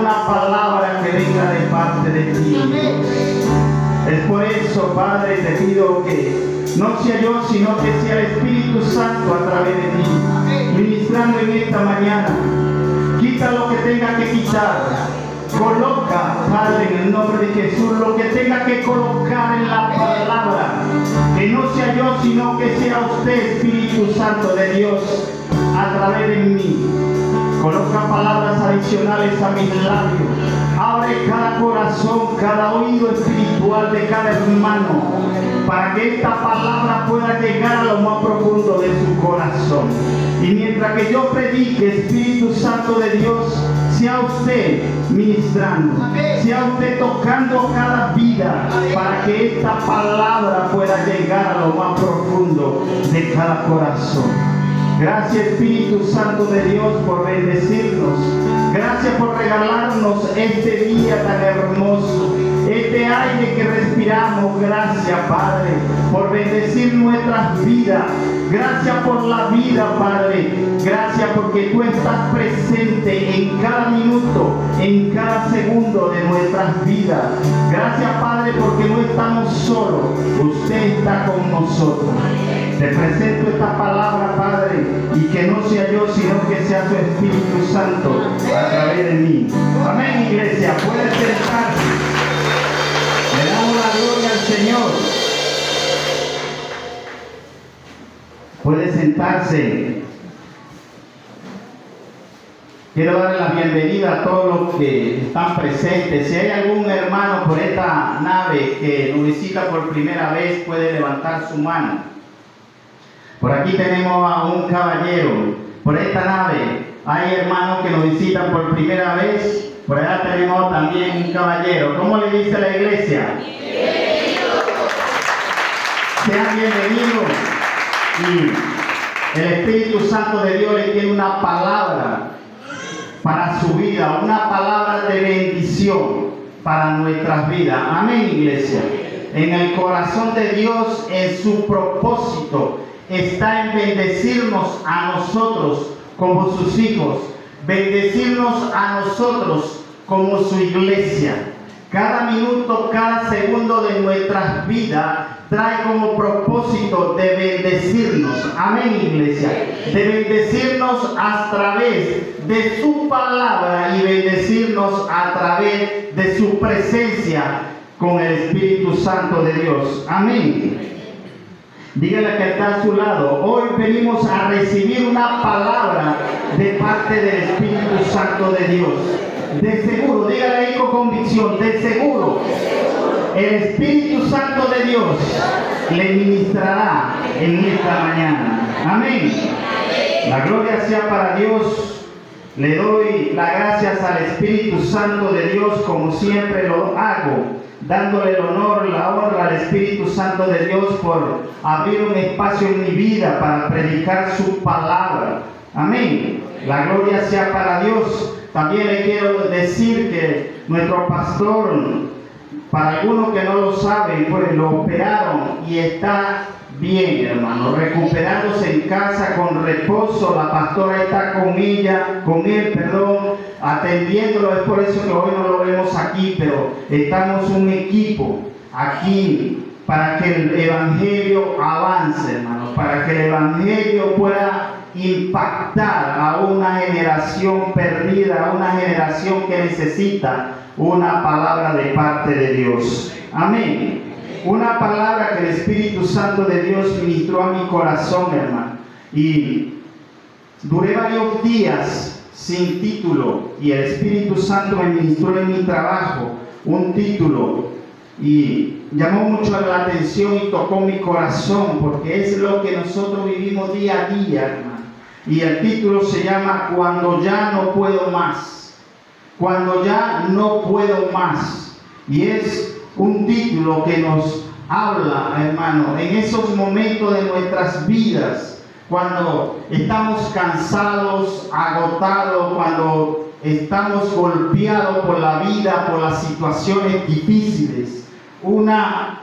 una palabra que venga de parte de ti. Es por eso, Padre, te pido que no sea yo, sino que sea el Espíritu Santo a través de ti, ministrando en esta mañana. Quita lo que tenga que quitar. Coloca, Padre, en el nombre de Jesús, lo que tenga que colocar en la palabra. Que no sea yo, sino que sea usted, Espíritu Santo de Dios, a través de mí. Coloca palabras adicionales a mis labios. Abre cada corazón, cada oído espiritual de cada hermano, para que esta palabra pueda llegar a lo más profundo de su corazón. Y mientras que yo predique, Espíritu Santo de Dios, sea usted ministrando, sea usted tocando cada vida, para que esta palabra pueda llegar a lo más profundo de cada corazón. Gracias, Espíritu Santo de Dios, por bendecirnos. Gracias por regalarnos este día tan hermoso, este aire que respiramos. Gracias, Padre, por bendecir nuestras vidas. Gracias por la vida, Padre. Gracias porque tú estás presente en cada minuto, en cada segundo de nuestras vidas. Gracias, Padre, porque no estamos solos. Usted está con nosotros. Te presento esta palabra, Padre, y que no sea yo, sino que sea su Espíritu Santo a través de mí. Amén, iglesia. Puede sentarse. Le damos la gloria al Señor. Puede sentarse. Quiero darle la bienvenida a todos los que están presentes. Si hay algún hermano por esta nave que nos visita por primera vez, puede levantar su mano. Por aquí tenemos a un caballero. Por esta nave hay hermanos que nos visitan por primera vez. Por allá tenemos también un caballero. ¿Cómo le dice la iglesia? Bienvenido. Sean bienvenidos. Y el Espíritu Santo de Dios le tiene una palabra para su vida, una palabra de bendición para nuestras vidas. Amén, iglesia. En el corazón de Dios, en su propósito, está en bendecirnos a nosotros como sus hijos, bendecirnos a nosotros como su iglesia. Cada minuto, cada segundo de nuestras vidas trae como propósito de bendecirnos. Amén, iglesia. De bendecirnos a través de su palabra y bendecirnos a través de su presencia con el Espíritu Santo de Dios. Amén. Dígale que está a su lado. Hoy venimos a recibir una palabra de parte del Espíritu Santo de Dios. De seguro, dígale ahí con convicción, de seguro, el Espíritu Santo de Dios le ministrará en esta mañana. Amén. La gloria sea para Dios. Le doy las gracias al Espíritu Santo de Dios, como siempre lo hago, dándole el honor, la honra al Espíritu Santo de Dios por abrir un espacio en mi vida para predicar su palabra. Amén. La gloria sea para Dios. También le quiero decir que nuestro pastor, para algunos que no lo saben, pues lo operaron y está bien, hermano, recuperándose en casa con reposo. La pastora está con él, atendiéndolo. Es por eso que hoy no lo vemos aquí, pero estamos un equipo aquí para que el evangelio avance, hermano, para que el evangelio pueda impactar a una generación perdida, a una generación que necesita una palabra de parte de Dios. Amén. Una palabra que el Espíritu Santo de Dios ministró a mi corazón, hermano. Y duré varios días sin título, y el Espíritu Santo me ministró en mi trabajo un título, y llamó mucho la atención y tocó mi corazón, porque es lo que nosotros vivimos día a día, hermano. Y el título se llama Cuando ya no puedo más. Cuando ya no puedo más. Y es un título que nos habla, hermano, en esos momentos de nuestras vidas, cuando estamos cansados, agotados, cuando estamos golpeados por la vida, por las situaciones difíciles. Una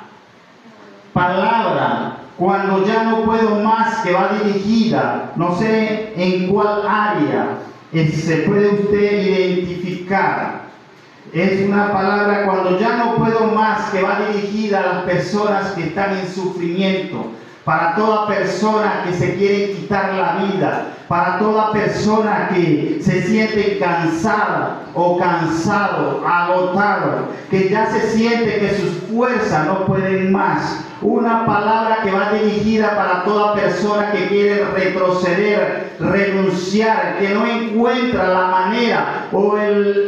palabra, cuando ya no puedo más, que va dirigida, no sé en cuál área, se puede usted identificar. Es una palabra cuando ya no puedo más, que va dirigida a las personas que están en sufrimiento, para toda persona que se quiere quitar la vida, para toda persona que se siente cansada o cansado, agotado, que ya se siente que sus fuerzas no pueden más. Una palabra que va dirigida para toda persona que quiere retroceder, renunciar, que no encuentra la manera o el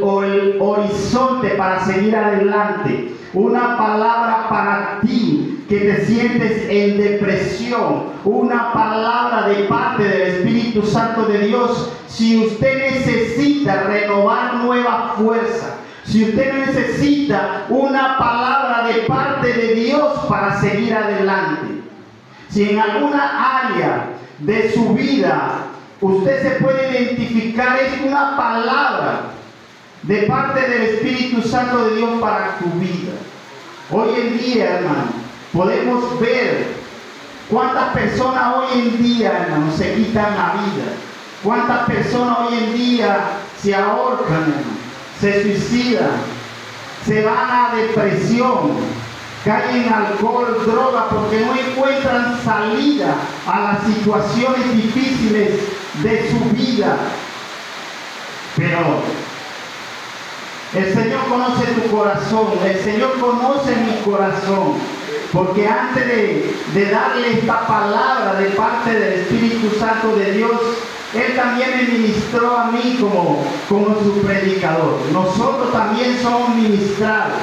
horizonte para seguir adelante. Una palabra para ti que te sientes en depresión. Una palabra de parte del Espíritu Santo de Dios. Si usted necesita renovar nueva fuerza, si usted necesita una palabra de parte de Dios para seguir adelante, si en alguna área de su vida usted se puede identificar, es una palabra de parte del Espíritu Santo de Dios para tu vida. Hoy en día, hermano, podemos ver cuántas personas hoy en día, hermano, se quitan la vida. Cuántas personas hoy en día se ahorcan, hermano, se suicidan, se van a depresión, caen en alcohol, droga, porque no encuentran salida a las situaciones difíciles de su vida. Pero el Señor conoce tu corazón, el Señor conoce mi corazón, porque antes de darle esta palabra de parte del Espíritu Santo de Dios, Él también me ministró a mí como su predicador. Nosotros también somos ministrados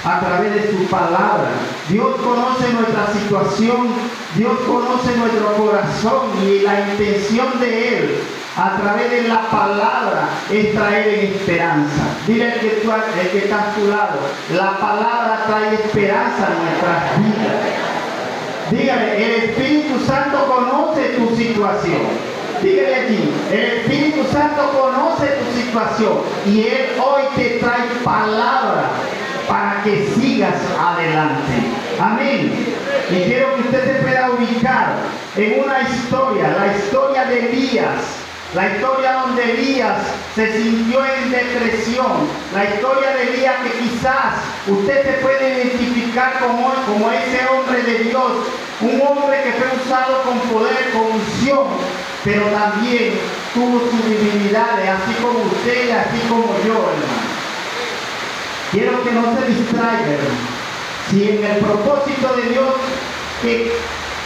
a través de su palabra. Dios conoce nuestra situación, Dios conoce nuestro corazón, y la intención de Él a través de la palabra es traer esperanza. Dile al que está a tu lado, la palabra trae esperanza a nuestras vidas. Dígale, el Espíritu Santo conoce tu situación. Dígale allí, el Espíritu Santo conoce tu situación y Él hoy te trae palabra para que sigas adelante. Amén. Y quiero que usted se pueda ubicar en una historia, la historia de Elías. La historia donde Elías se sintió en depresión. La historia de Elías que quizás usted se puede identificar como ese hombre de Dios. Un hombre que fue usado con poder, con unción, pero también tuvo sus debilidades, así como usted, así como yo, hermano. Quiero que no se distraiga, hermano. Si en el propósito de Dios que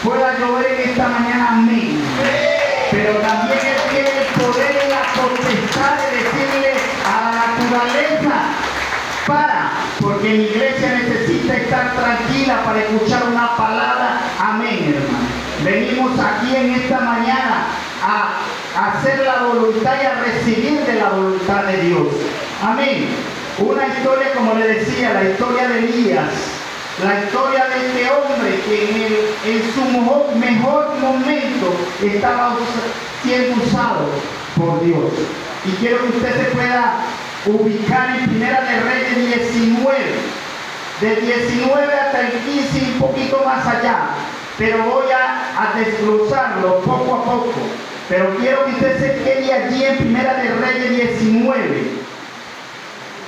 pueda llover en esta mañana, amén. Pero también Él tiene el poder y la potestad de decirle a la naturaleza, porque mi iglesia necesita estar tranquila para escuchar una palabra. Amén, hermano. Venimos aquí en esta mañana a hacer la voluntad y a recibir de la voluntad de Dios. Amén. Una historia, como le decía, la historia de Elías. La historia de este hombre que en su mejor momento estaba siendo usado por Dios. Y quiero que usted se pueda ubicar en Primera de Reyes 19, del 19 hasta el 15 y un poquito más allá. Pero voy a desglosarlo poco a poco. Pero quiero que usted se quede allí en Primera de Reyes 19.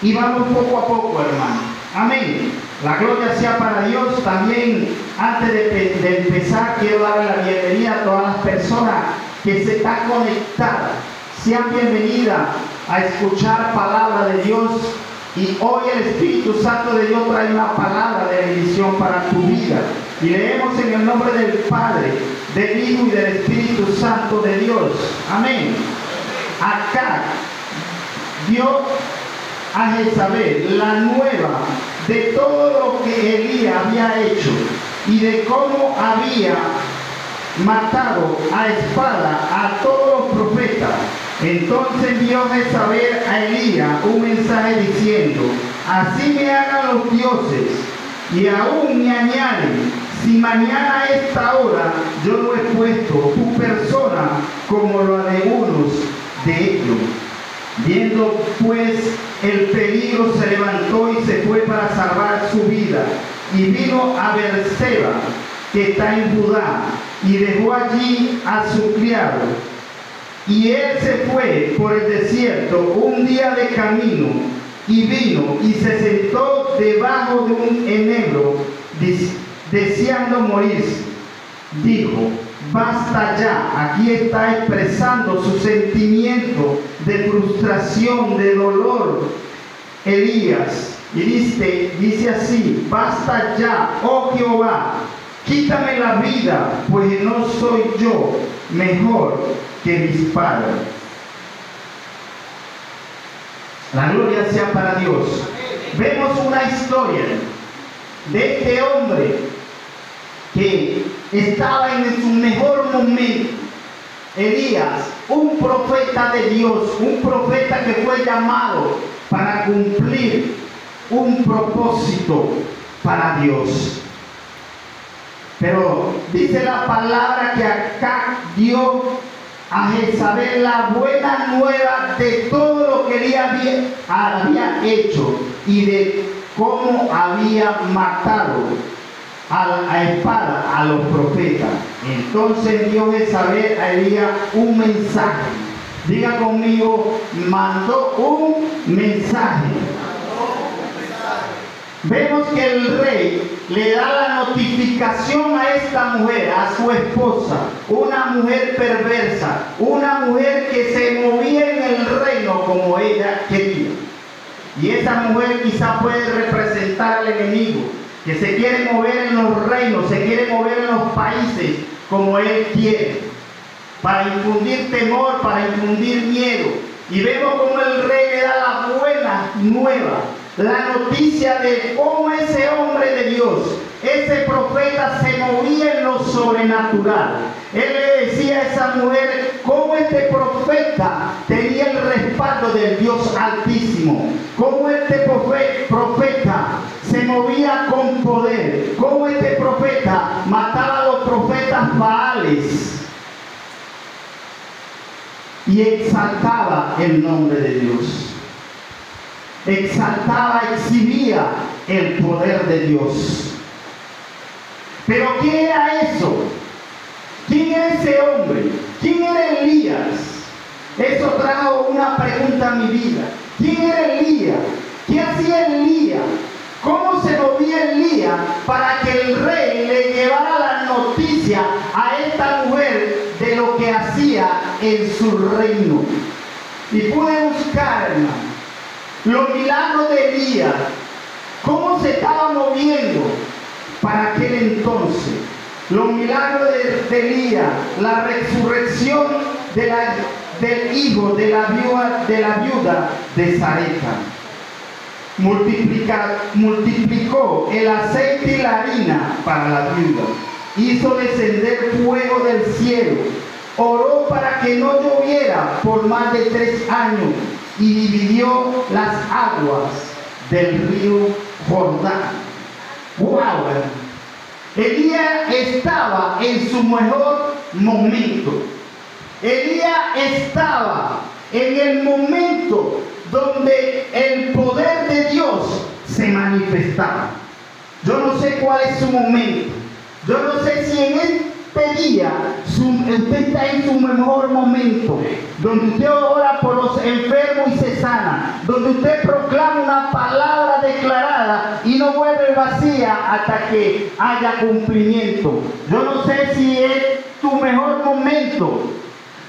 Y vamos poco a poco, hermano. Amén. La gloria sea para Dios. También, antes de empezar, quiero darle la bienvenida a todas las personas que se están conectadas. Sean bienvenidas a escuchar palabra de Dios. Y hoy el Espíritu Santo de Dios trae una palabra de bendición para tu vida. Y leemos en el nombre del Padre, del Hijo y del Espíritu Santo de Dios. Amén. Acá dio a Jezabel la nueva de todo lo que Elías había hecho y de cómo había matado a espada a todos los profetas. Entonces envió Jezabel a Elías un mensaje diciendo: así me hagan los dioses, y aún me añaden, si mañana a esta hora yo no he puesto tu persona como la de unos de ellos. Viendo pues el peligro, se levantó y se fue para salvar su vida, y vino a Beerseba, que está en Judá, y dejó allí a su criado. Y él se fue por el desierto un día de camino, y vino y se sentó debajo de un enebro, deseando morirse. Dijo: basta ya. Aquí está expresando su sentimiento de frustración, de dolor, Elías. Y dice así: basta ya, oh Jehová, quítame la vida, pues no soy yo mejor que mis padres. La gloria sea para Dios. Vemos una historia de este hombre que estaba en su mejor momento. Elías, un profeta de Dios, un profeta que fue llamado para cumplir un propósito para Dios. Pero dice la palabra que acá dio a Jezabel la buena nueva de todo lo que él había hecho y de cómo había matado a espada a los profetas. Entonces dio Jezabel a Elías un mensaje. Diga conmigo: mandó un mensaje. Vemos que el rey le da la notificación a esta mujer, a su esposa, una mujer perversa, una mujer que se movía en el reino como ella quería. Y esa mujer quizá puede representar al enemigo, que se quiere mover en los reinos, se quiere mover en los países como él quiere, para infundir temor, para infundir miedo. Y vemos como el rey le da la buena nueva, la noticia de cómo ese hombre de Dios, ese profeta, se movía en lo sobrenatural. Él le decía a esa mujer cómo este profeta tenía el respaldo del Dios Altísimo, cómo este profeta se movía con poder, cómo este profeta mataba a los profetas Baales y exaltaba el nombre de Dios. Exaltaba, exhibía el poder de Dios. Pero ¿qué era eso? ¿Quién era ese hombre? ¿Quién era Elías? Eso trajo una pregunta a mi vida. ¿Quién era Elías? ¿Qué hacía Elías? ¿Cómo se movía Elías para que el rey le llevara la noticia a esta mujer de lo que hacía en su reino? Y pude buscar, hermano, los milagros de Elías, cómo se estaba moviendo para aquel entonces. Los milagros de Elías, la resurrección del hijo de la viuda de Sarepta. Multiplicó el aceite y la harina para la viuda. Hizo descender fuego del cielo. Oró para que no lloviera por más de 3 años. Y dividió las aguas del río Jordán. ¡Wow! Elías estaba en su mejor momento. Elías estaba en el momento donde el poder de Dios se manifestaba. Yo no sé cuál es su momento. Yo no sé si en este día usted está en su mejor momento, donde usted ora por los enfermos y se sana, donde usted proclama una palabra declarada y no vuelve vacía hasta que haya cumplimiento. Yo no sé si es tu mejor momento,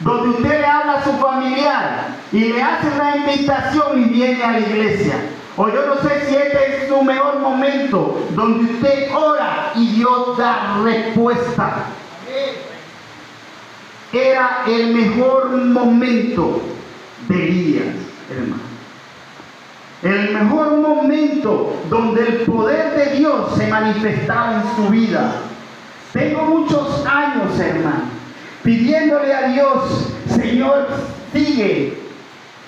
donde usted le habla a su familiar y le hace una invitación y viene a la iglesia. O yo no sé si este es su mejor momento, donde usted ora y Dios da respuesta. Era el mejor momento de Elías, hermano. El mejor momento donde el poder de Dios se manifestaba en su vida. Tengo muchos años, hermano, pidiéndole a Dios: Señor, sigue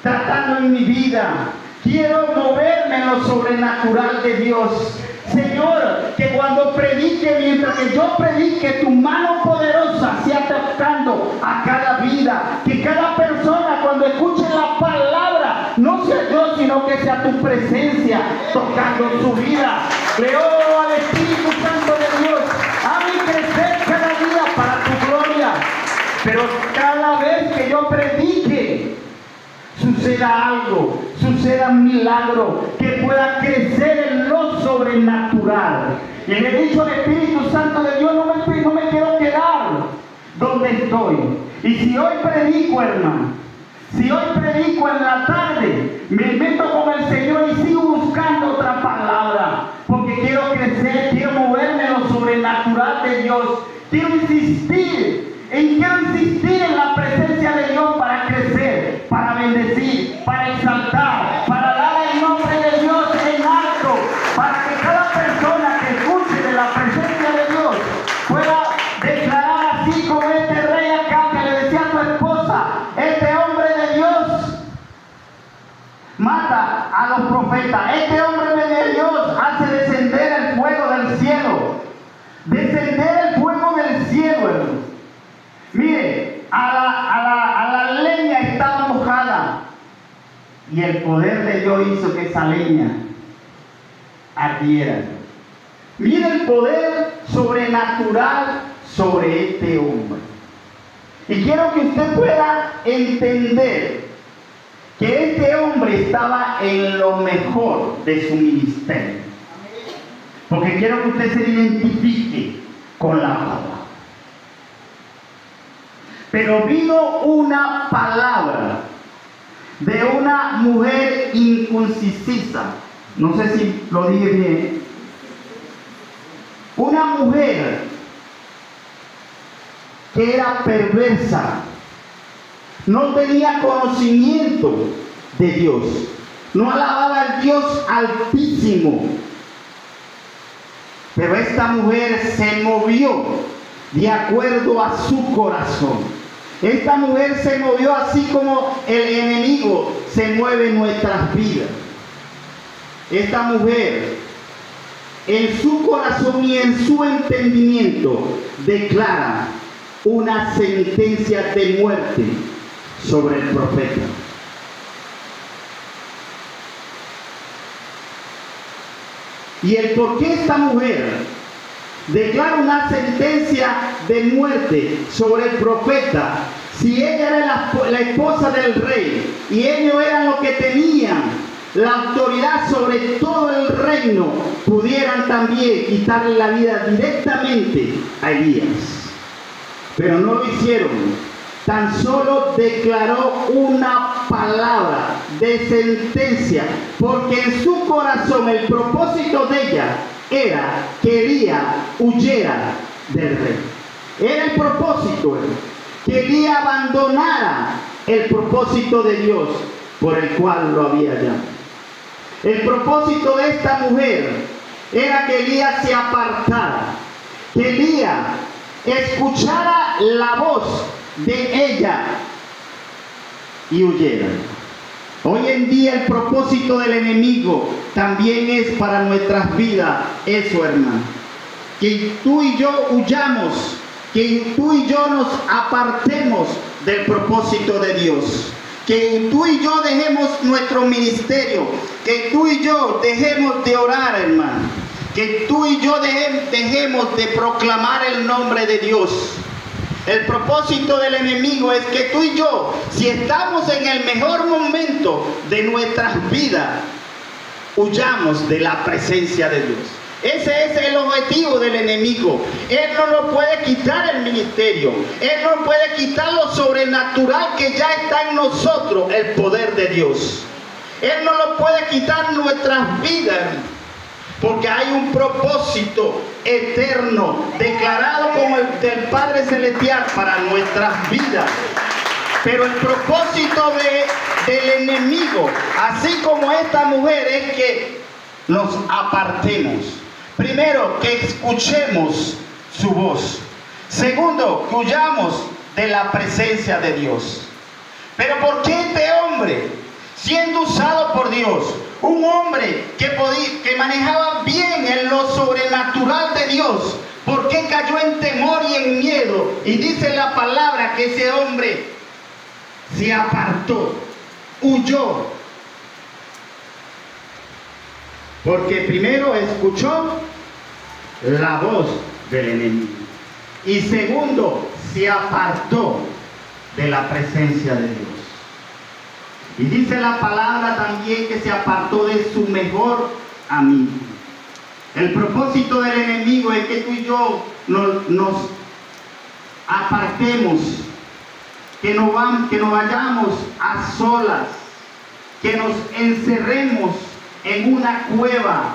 tratando en mi vida. Quiero moverme en lo sobrenatural de Dios. Señor, que cuando predique, mientras que yo predique, tu mano poderosa sea tocando a cada vida. Que cada persona, cuando escuche la palabra, no sea yo, sino que sea tu presencia tocando su vida. Le oro al Espíritu Santo de Dios. Hazme crecer cada día para tu gloria. Pero cada vez que yo predique, suceda algo, suceda un milagro, que pueda crecer en lo sobrenatural. Y le he dicho al Espíritu Santo de Dios, no me quiero quedar donde estoy. Y si hoy predico, hermano, si hoy predico en la tarde, me meto con el Señor y sigo buscando otra palabra, porque quiero crecer, quiero moverme en lo sobrenatural de Dios. Quiero insistir en la presencia de Dios para crecer, para bendecir, para exaltar, para dar el nombre de Dios en alto, para que cada persona que escuche de la presencia de Dios pueda declarar así como este rey acá que le decía a su esposa: este hombre de Dios mata a los profetas, este hombre de Dios hace descender el fuego del cielo. Descender el fuego del cielo, hermano. Mire, a la leña estaba mojada y el poder de Dios hizo que esa leña ardiera. Mire el poder sobrenatural sobre este hombre. Y quiero que usted pueda entender que este hombre estaba en lo mejor de su ministerio. Porque quiero que usted se identifique con la palabra. Pero vino una palabra de una mujer incircuncisa. No sé si lo dije bien. Una mujer que era perversa. No tenía conocimiento de Dios. No alababa al Dios Altísimo. Pero esta mujer se movió de acuerdo a su corazón. Esta mujer se movió así como el enemigo se mueve en nuestras vidas. Esta mujer, en su corazón y en su entendimiento, declara una sentencia de muerte sobre el profeta. Y el por qué esta mujer declara una sentencia de muerte sobre el profeta, si ella era la esposa del rey y ellos eran los que tenían la autoridad sobre todo el reino, pudieran también quitarle la vida directamente a Elías. Pero no lo hicieron. Tan solo declaró una palabra de sentencia, porque en su corazón el propósito de ella era que Elías huyera del rey. Era el propósito, que Elías abandonara el propósito de Dios por el cual lo había llamado. El propósito de esta mujer era que Elías se apartara, que Elías escuchara la voz de ella y huyera. Hoy en día el propósito del enemigo también es para nuestras vidas eso, hermano, que tú y yo huyamos, que tú y yo nos apartemos del propósito de Dios, que tú y yo dejemos nuestro ministerio, que tú y yo dejemos de orar, hermano, que tú y yo dejemos de proclamar el nombre de Dios. El propósito del enemigo es que tú y yo, si estamos en el mejor momento de nuestras vidas, huyamos de la presencia de Dios. Ese es el objetivo del enemigo. Él no nos puede quitar el ministerio. Él no puede quitar lo sobrenatural que ya está en nosotros, el poder de Dios. Él no lo puede quitar nuestras vidas, porque hay un propósito eterno declarado como el del Padre Celestial para nuestras vidas. Pero el propósito del enemigo, así como esta mujer, es que nos apartemos. Primero, que escuchemos su voz. Segundo, que huyamos de la presencia de Dios. Pero ¿por qué este hombre, siendo usado por Dios, un hombre que manejaba bien en lo sobrenatural de Dios, por qué cayó en temor y en miedo? Y dice la palabra que ese hombre se apartó, huyó. Porque primero escuchó la voz del enemigo. Y segundo, se apartó de la presencia de Dios. Y dice la palabra también que se apartó de su mejor amigo. El propósito del enemigo es que tú y yo nos apartemos, que nos vayamos a solas, que nos encerremos en una cueva,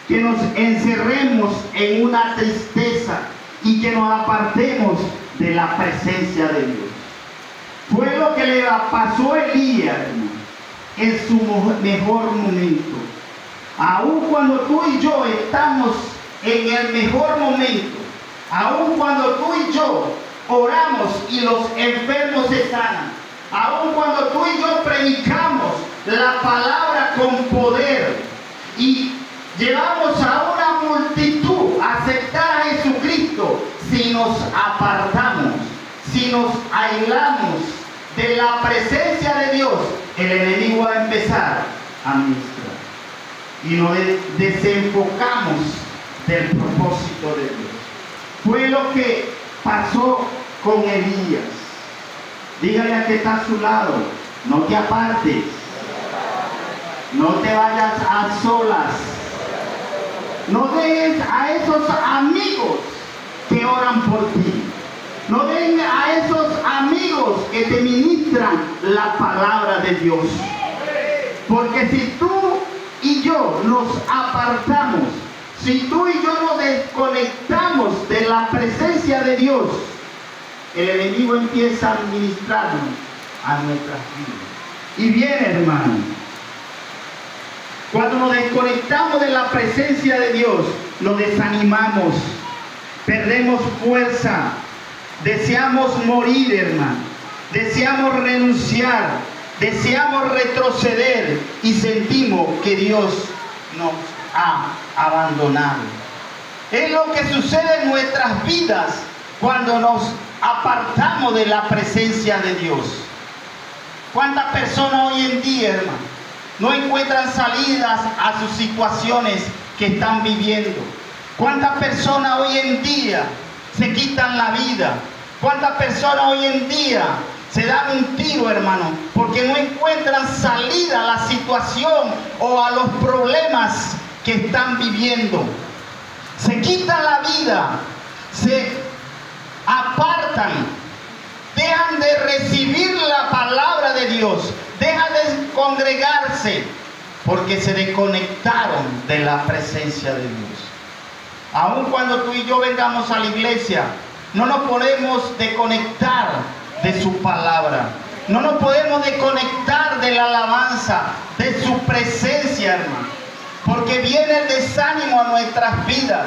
que nos encerremos en una tristeza y que nos apartemos de la presencia de Dios. Fue lo que le pasó a Elías, hermano, en su mejor momento. Aun cuando tú y yo estamos en el mejor momento, aun cuando tú y yo oramos y los enfermos se sanan, aun cuando tú y yo predicamos la palabra con poder y llevamos a una multitud a aceptar a Jesucristo, si nos apartamos, si nos aislamos de la presencia de Dios, el enemigo va a empezar a ministrar y nos desenfocamos del propósito de Dios. Fue lo que pasó con Elías. Dígale al que está a su lado, no te apartes, no te vayas a solas, no dejes a esos amigos que oran por ti, no dejes a esos amigos que te ministran la palabra de Dios, porque si tú y yo nos apartamos, si tú y yo nos desconectamos de la presencia de Dios, el enemigo empieza a administrarnos a nuestras vidas. Y bien, hermano, cuando nos desconectamos de la presencia de Dios, nos desanimamos, perdemos fuerza, deseamos morir, hermano, deseamos renunciar, deseamos retroceder y sentimos que Dios nos ha abandonado. Es lo que sucede en nuestras vidas cuando nos apartamos de la presencia de Dios. ¿Cuántas personas hoy en día, hermano, no encuentran salidas a sus situaciones que están viviendo? ¿Cuántas personas hoy en día se quitan la vida? ¿Cuántas personas hoy en día se dan un tiro, hermano, porque no encuentran salida a la situación o a los problemas que están viviendo? Se quitan la vida, se apartan, dejan de recibir la palabra de Dios, dejan de congregarse porque se desconectaron de la presencia de Dios. Aun cuando tú y yo vengamos a la iglesia, no nos podemos desconectar de su palabra, no nos podemos desconectar de la alabanza, de su presencia, hermano, porque viene el desánimo a nuestras vidas.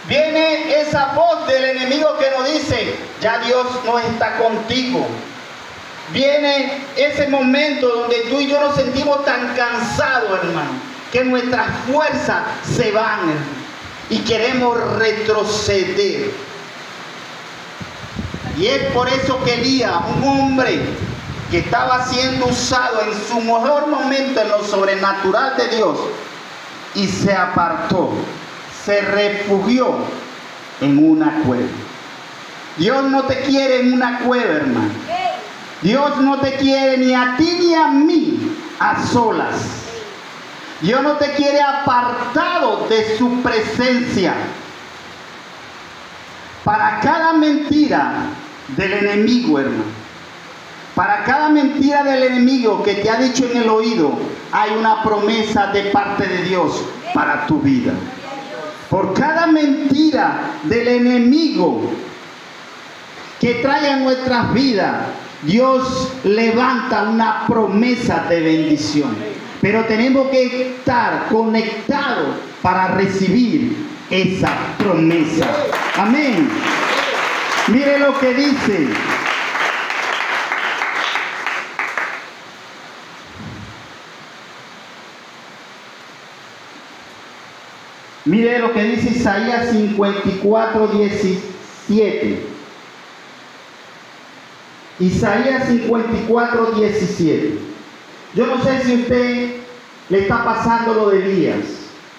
Viene esa voz del enemigo que nos dice, ya Dios no está contigo. Viene ese momento donde tú y yo nos sentimos tan cansados, hermano, que nuestras fuerzas se van, hermano, y queremos retroceder. Y es por eso que Elías, un hombre que estaba siendo usado en su mejor momento en lo sobrenatural de Dios, y se apartó, se refugió en una cueva. Dios no te quiere en una cueva, hermano. Dios no te quiere ni a ti ni a mí a solas. Dios no te quiere apartado de su presencia. Para cada mentira del enemigo, hermano, para cada mentira del enemigo que te ha dicho en el oído, hay una promesa de parte de Dios para tu vida. Por cada mentira del enemigo que trae a nuestras vidas, Dios levanta una promesa de bendición. Pero tenemos que estar conectados para recibir esa promesa. Amén. Mire lo que dice. Mire lo que dice Isaías 54:17. Isaías 54:17. Yo no sé si usted le está pasando lo de Elías.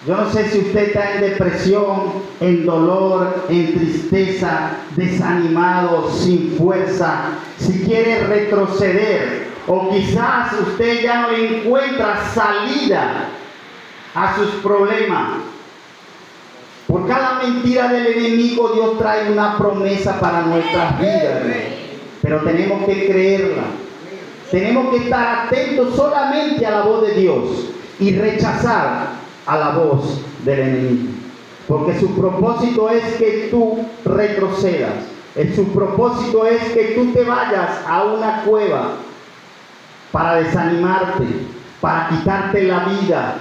Yo no sé si usted está en depresión, en dolor, en tristeza, desanimado, sin fuerza, si quiere retroceder O quizás usted ya no encuentra salida a sus problemas. Por cada mentira del enemigo, Dios trae una promesa para nuestras vidas. Pero tenemos que creerla. Tenemos que estar atentos solamente a la voz de Dios y rechazar a la voz del enemigo. Porque su propósito es que tú retrocedas. Su propósito es que tú te vayas a una cueva para desanimarte, para quitarte la vida,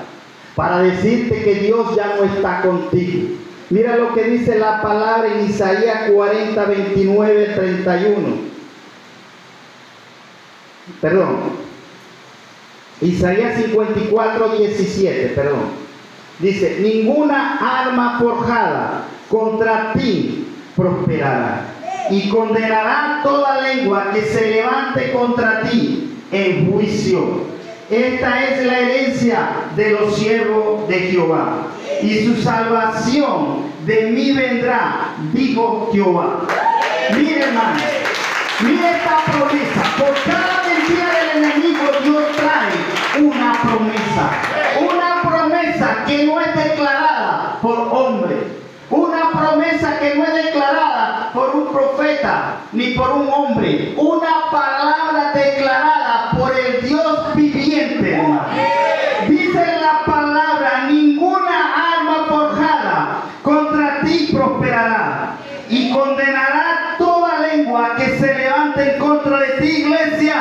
para decirte que Dios ya no está contigo. Mira lo que dice la palabra en Isaías 40, 29, 31. Perdón. Isaías 54, 17, perdón. Dice, ninguna arma forjada contra ti prosperará, y condenará toda lengua que se levante contra ti en juicio. Esta es la herencia de los siervos de Jehová, y su salvación de mí vendrá, dijo Jehová. Mire, hermano, mire esta promesa. Por cada mentira del enemigo, Dios trae una promesa. Una promesa que no es declarada por hombre. Una promesa que no es declarada por un profeta ni por un hombre. Una palabra declarada por el Dios viviente, hermano. Dice la palabra, ninguna arma forjada contra ti prosperará, y condenará toda lengua que se levante en contra de ti, iglesia.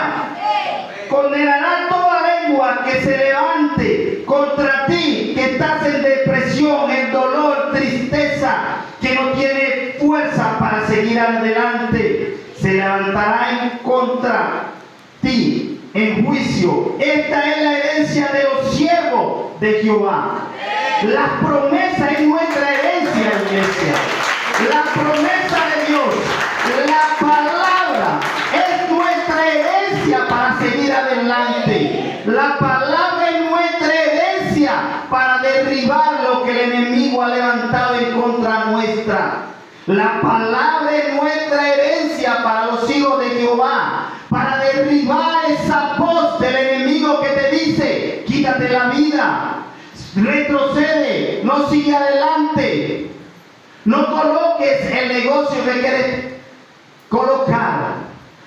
Condenará toda lengua que se levante contra ti, que estás en depresión, en dolor, tristeza, que no tiene fuerza para seguir adelante. Se levantará en contra ti en juicio. Esta es la herencia de los siervos de Jehová. La promesa es nuestra herencia, iglesia. La promesa de Dios, la palabra es nuestra herencia para seguir adelante. La palabra es nuestra herencia para derribar lo que el enemigo ha levantado en contra nuestra. La palabra es nuestra herencia para los hijos de Jehová, para derribar esa voz del enemigo que te dice, quítate la vida, retrocede, no sigue adelante. No coloques el negocio que quieres colocar.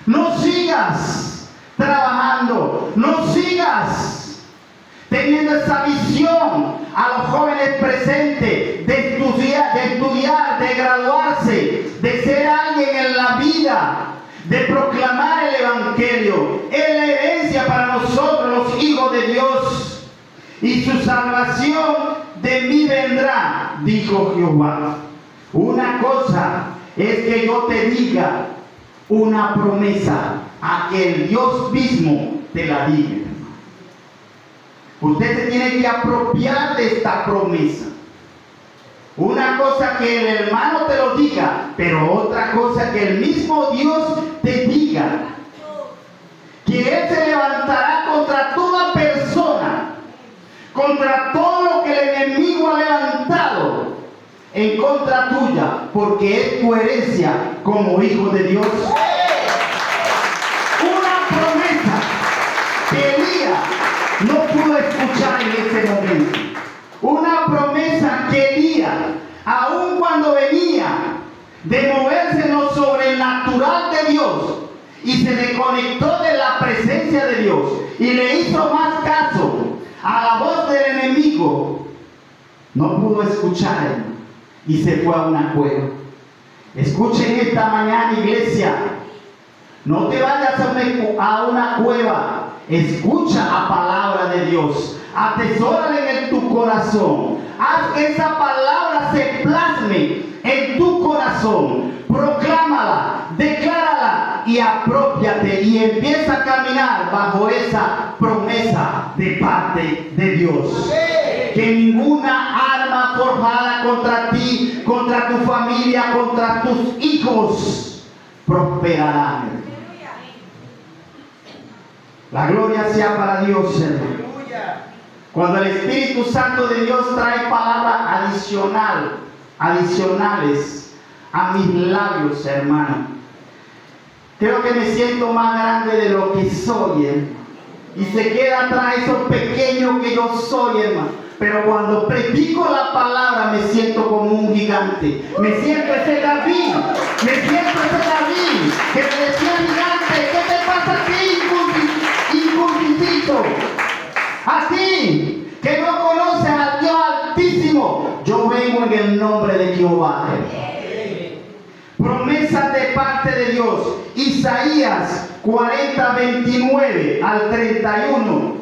No sigas trabajando. No sigas teniendo esa visión a los jóvenes presentes de estudiar, de graduarse, de ser alguien en la vida, de proclamar el evangelio. Es la herencia para nosotros, los hijos de Dios. Y su salvación de mí vendrá, dijo Jehová. Una cosa es que yo te diga una promesa, a que el Dios mismo te la diga. Usted se tiene que apropiar de esta promesa. Una cosa que el hermano te lo diga, pero otra cosa que el mismo Dios te diga. Que Él se levantará contra toda persona, contra todo lo que el enemigo ha levantado en contra tuya, porque es tu herencia como hijo de Dios. Una promesa que Elías no pudo escuchar en ese momento. Una promesa que Elías, aun cuando venía de moverse en lo sobrenatural de Dios y se desconectó de la presencia de Dios y le hizo más caso a la voz del enemigo, no pudo escuchar y se fue a una cueva. Escuchen esta mañana, iglesia, no te vayas a una cueva. Escucha la palabra de Dios, atesórala en tu corazón, haz que esa palabra se plasme en tu corazón, proclámala, declárala y aprópiate y empieza a caminar bajo esa promesa de parte de Dios. Que ninguna arma forjada contra ti, contra tu familia, contra tus hijos prosperará. La gloria sea para Dios, hermano. Cuando el Espíritu Santo de Dios trae palabras adicionales a mis labios, hermano, Creo que me siento más grande de lo que soy, hermano. Y se queda atrás eso pequeño que yo soy, hermano. Pero cuando predico la palabra me siento como un gigante. Me siento ese David. Me siento ese David que me decía gigante, ¿qué te pasa a ti, incircunciso? A ti, que no conoces al Dios Altísimo. Yo vengo en el nombre de Jehová. Promesas de parte de Dios. Isaías 40, 29 al 31.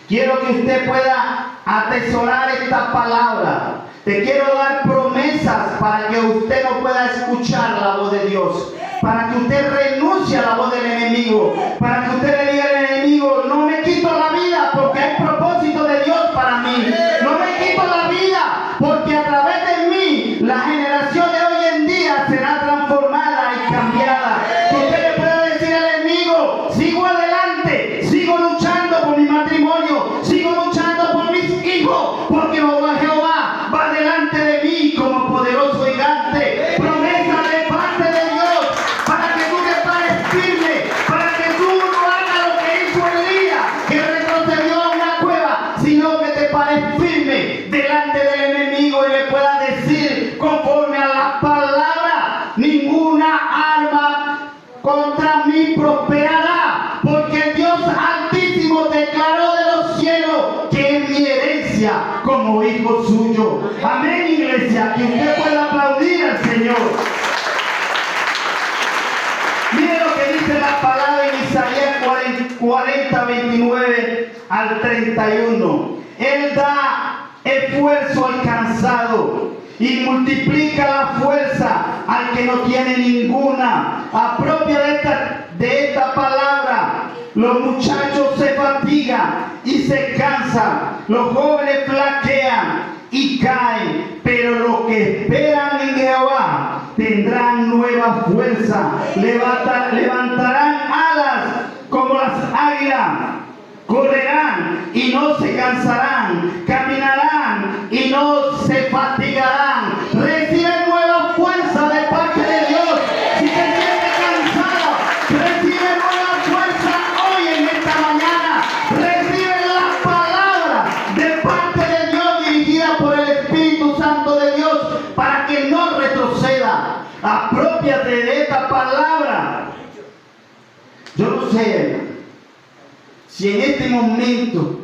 Quiero que usted pueda atesorar esta palabra. Te quiero dar promesas para que usted no pueda escuchar la voz de Dios. Para que usted renuncie a la voz del enemigo. Para que usted le diga al enemigo, no me quito la vida porque hay propósito de Dios para mí. No me quito la vida porque a través de mí la generación de hoy en día será transformada y cambiada. Que usted le pueda decir al enemigo, sigo adelante, sigo luchando por mi matrimonio, sigo luchando por mis hijos, porque Jehová va delante de mí como poderoso gigante. Promesa de parte de Dios para que tú te pares firme, para que tú no hagas lo que hizo Elías, que retrocedió a una cueva, sino que te pares firme delante del enemigo y le puedas decir conforme a la palabra, ninguna arma contra mí prosperará, porque el Dios Altísimo declaró de los cielos que es mi herencia como hijo suyo. Amén, iglesia, que usted pueda aplaudir al Señor. Mire lo que dice la palabra en Isaías 40, 29 al 31. Él da esfuerzo al cansado y multiplica la fuerza al que no tiene ninguna. Apropia de esta palabra. Los muchachos se fatigan y se cansan. Los jóvenes flaquean y caen. Pero los que esperan en Jehová tendrán nueva fuerza. Levantarán alas como las águilas. Correrán y no se cansarán, caminarán y no se fatigarán. Recibe nueva fuerza de parte de Dios. Si te sientes cansado, recibe nueva fuerza hoy en esta mañana. Recibe la palabra de parte de Dios dirigida por el Espíritu Santo de Dios para que no retroceda. Aprópiate de esta palabra. Yo no sé si en este momento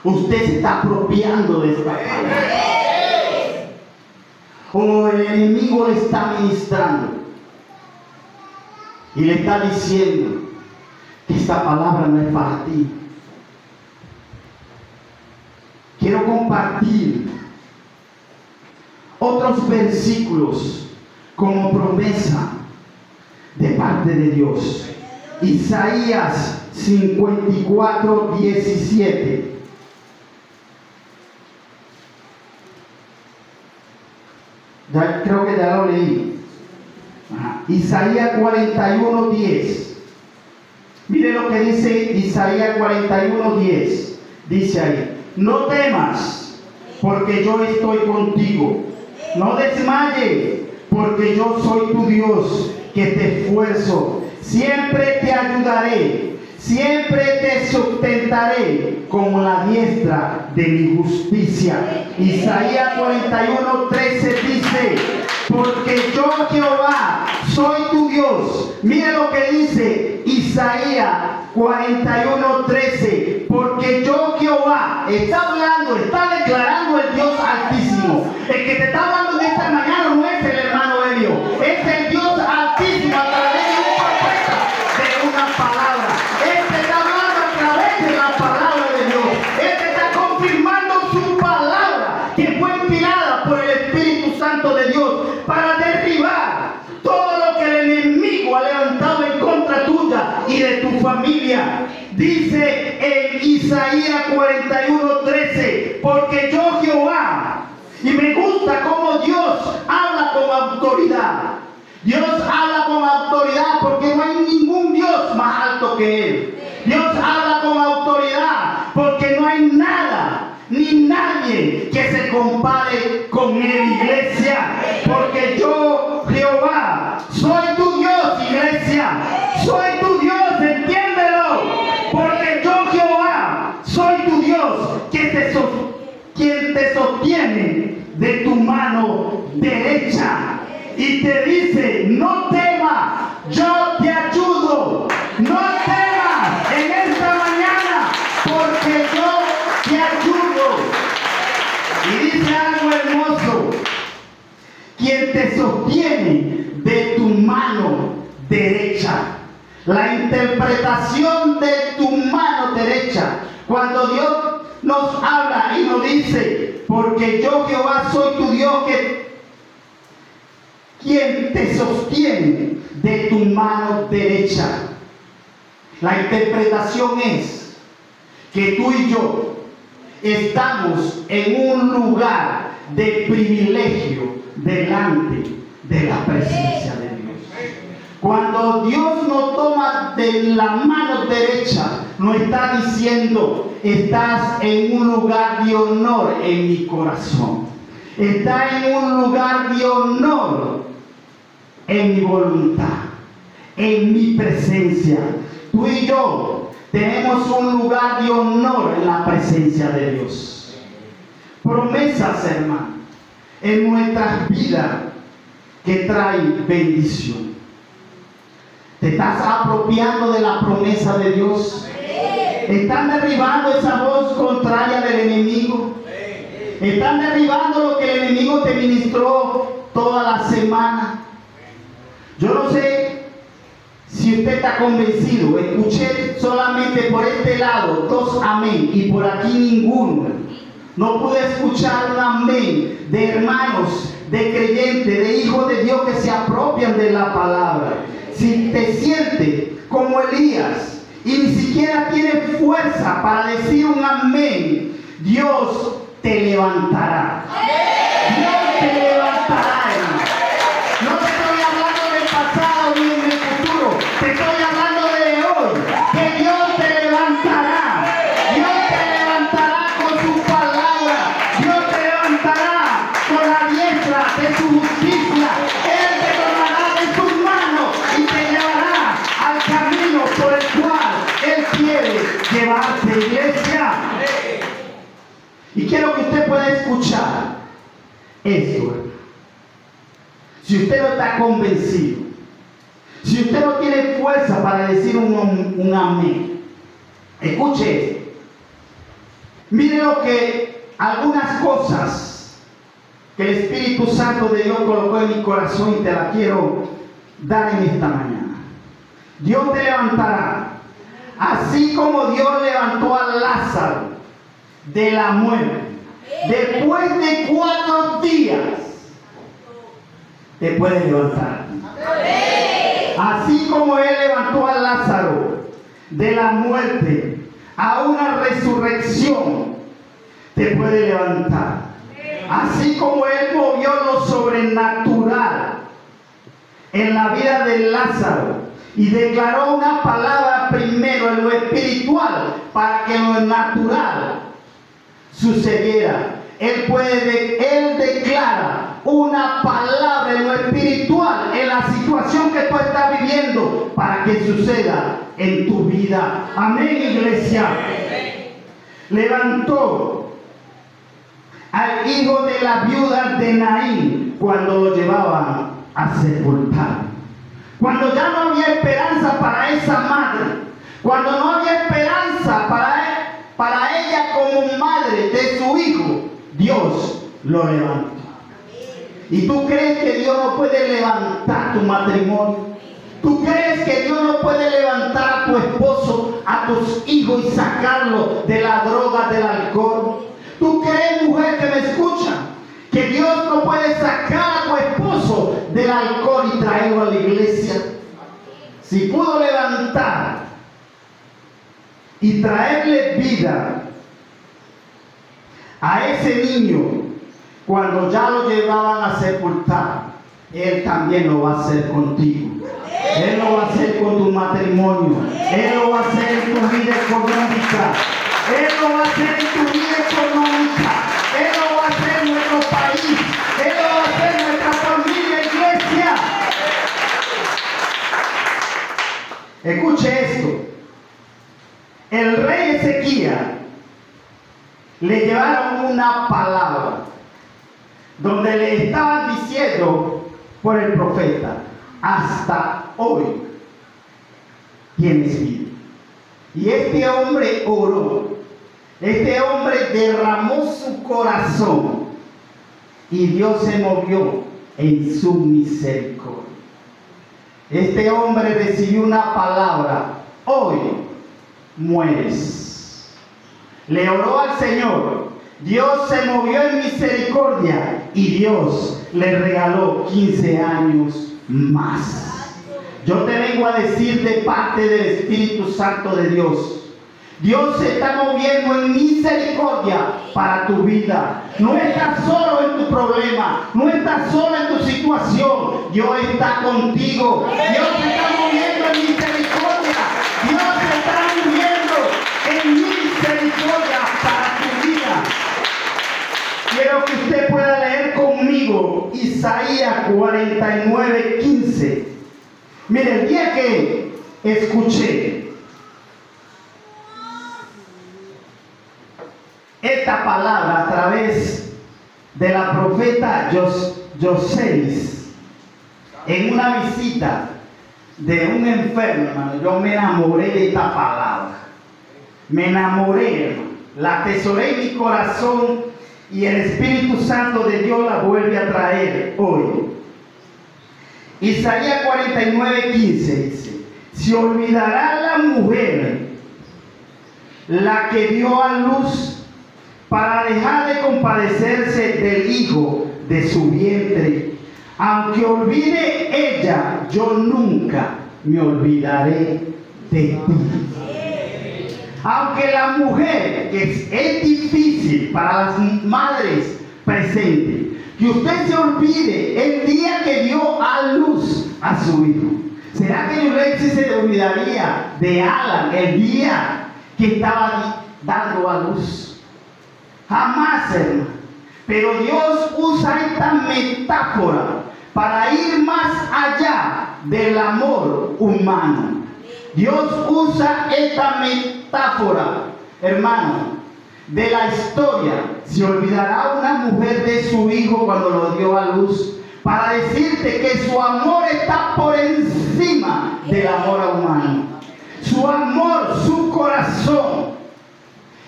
usted se está apropiando de esta palabra o el enemigo le está ministrando y le está diciendo que esta palabra no es para ti. Quiero compartir otros versículos como promesa de parte de Dios. Isaías 54, 17. Creo que ya lo leí. Isaías 41, 10. Mire lo que dice Isaías 41, 10. Dice ahí: no temas, porque yo estoy contigo. No desmayes, porque yo soy tu Dios, que te esfuerzo. Siempre te ayudaré, siempre te sustentaré con la diestra de mi justicia. Isaías 41, 13 dice: porque yo Jehová soy tu Dios. Mire lo que dice Isaías 41, 13. Porque yo Jehová, está hablando, está declarando el Dios Altísimo. El que te está hablando en esta mañana no es el hermano Elio, es el Dios Altísimo a través de una palabra. Él te está hablando a través de la palabra de Dios. Él te está confirmando su palabra, que fue inspirada por el Espíritu Santo de Dios para derribar todo lo que el enemigo ha levantado en contra tuya y de tu familia. Dice en Isaías 41, 13: porque yo Jehová. Y me gusta cómo Dios habla con autoridad. Dios habla con autoridad porque no hay ningún Dios más alto que Él. Dios habla con autoridad porque no hay nada ni nadie que se compare con Él, iglesia. Porque yo, Jehová, soy tu Dios, iglesia. te sostiene de tu mano derecha y te dice: no temas, yo te ayudo. No temas en esta mañana, porque yo te ayudo. Y dice algo hermoso: quien te sostiene de tu mano derecha. La interpretación de tu mano derecha, cuando Dios nos habla y nos dice: porque yo Jehová soy tu Dios, quien te sostiene de tu mano derecha. La interpretación es que tú y yo estamos en un lugar de privilegio delante de la presencia de Dios. Cuando Dios nos toma de la mano derecha, nos está diciendo: estás en un lugar de honor en mi corazón. Estás en un lugar de honor en mi voluntad, en mi presencia. Tú y yo tenemos un lugar de honor en la presencia de Dios. Promesas, hermano, en nuestras vidas que traen bendición. ¿Te estás apropiando de la promesa de Dios? ¿Están derribando esa voz contraria del enemigo? ¿Están derribando lo que el enemigo te ministró toda la semana? Yo no sé si usted está convencido. Escuché solamente por este lado 2 amén y por aquí ninguno. No pude escuchar un amén de hermanos, de creyentes, de hijos de Dios que se apropian de la palabra. Si te sientes como Elías y ni siquiera tienes fuerza para decir un amén, Dios te levantará. Dios te levantará, hermano. No te estoy hablando del pasado ni del futuro, te estoy hablando de hoy, que Dios te levantará. Dios te levantará con su palabra. Dios te levantará con la diestra de su justicia. Él te tomará de sus manos y te llevará al camino por el cual Él quiere llevarte, iglesia. Y quiero que usted pueda escuchar esto. Si usted no está convencido, si usted no tiene fuerza para decir un amén, escuche esto. Mire lo que algunas cosas que el Espíritu Santo de Dios colocó en mi corazón y te la quiero dar en esta mañana. Dios te levantará, así como Dios levantó a Lázaro de la muerte. Después de 4 días te puede levantar. Así como Él levantó a Lázaro de la muerte a una resurrección, te puede levantar. Así como Él movió lo sobrenatural en la vida de Lázaro y declaró una palabra primero en lo espiritual para que lo natural sucediera. Él declara una palabra en lo espiritual en la situación que tú estás viviendo para que suceda en tu vida. Amén, iglesia. Levantó al hijo de la viuda de Naín cuando lo llevaban a sepultar. Cuando ya no había esperanza para esa madre, cuando no había esperanza para ella como madre de su hijo, Dios lo levantó. ¿Y tú crees que Dios no puede levantar tu matrimonio? ¿Tú crees que Dios no puede levantar a tu esposo, a tus hijos y sacarlo de la droga, del alcohol? ¿Tú crees, mujer que me escucha, que Dios no puede sacar a tu esposo del alcohol y traerlo a la iglesia? Si pudo levantar y traerle vida a ese niño cuando ya lo llevaban a sepultar, Él también lo va a hacer contigo. Él lo va a hacer con tu matrimonio. Él lo va a hacer en tu vida económica. Él lo va a hacer en tu vida económica. Él lo va a hacer en nuestro país. Él lo va a hacer en nuestra familia, iglesia. Escuche esto. El rey Ezequías le llevaron una palabra donde le estaban diciendo por el profeta: hasta hoy tienes vida. Y este hombre oró, este hombre derramó su corazón y Dios se movió en su misericordia. Este hombre recibió una palabra: hoy mueres. Le oró al Señor, Dios se movió en misericordia y Dios le regaló 15 años más. Yo te vengo a decir de parte del Espíritu Santo de Dios: Dios se está moviendo en misericordia para tu vida. No estás solo en tu problema, no estás solo en tu situación. Dios está contigo. Dios se está moviendo en misericordia. Dios se está moviendo en misericordia para tu vida. Quiero que usted pueda leer conmigo Isaías 49:15. Mire, el día que escuché esta palabra a través de la profeta Joselis en una visita de un enfermo, hermano, yo me enamoré de esta palabra. Me enamoré, hermano. La atesoré en mi corazón y el Espíritu Santo de Dios la vuelve a traer hoy. Isaías 49:15 dice: se olvidará la mujer, la que dio a luz, para dejar de compadecerse del hijo de su vientre. Aunque olvide ella, yo nunca me olvidaré de ti. Aunque la mujer, que es difícil para las madres presentes, que usted se olvide el día que dio a luz a su hijo. ¿Será que Yulexi se olvidaría de Alan el día que estaba dando a luz? Jamás, hermano. Pero Dios usa esta metáfora para ir más allá del amor humano. Dios usa esta metáfora, hermano, de la historia. Se olvidará una mujer de su hijo cuando lo dio a luz, para decirte que su amor está por encima del amor humano. Su amor, su corazón,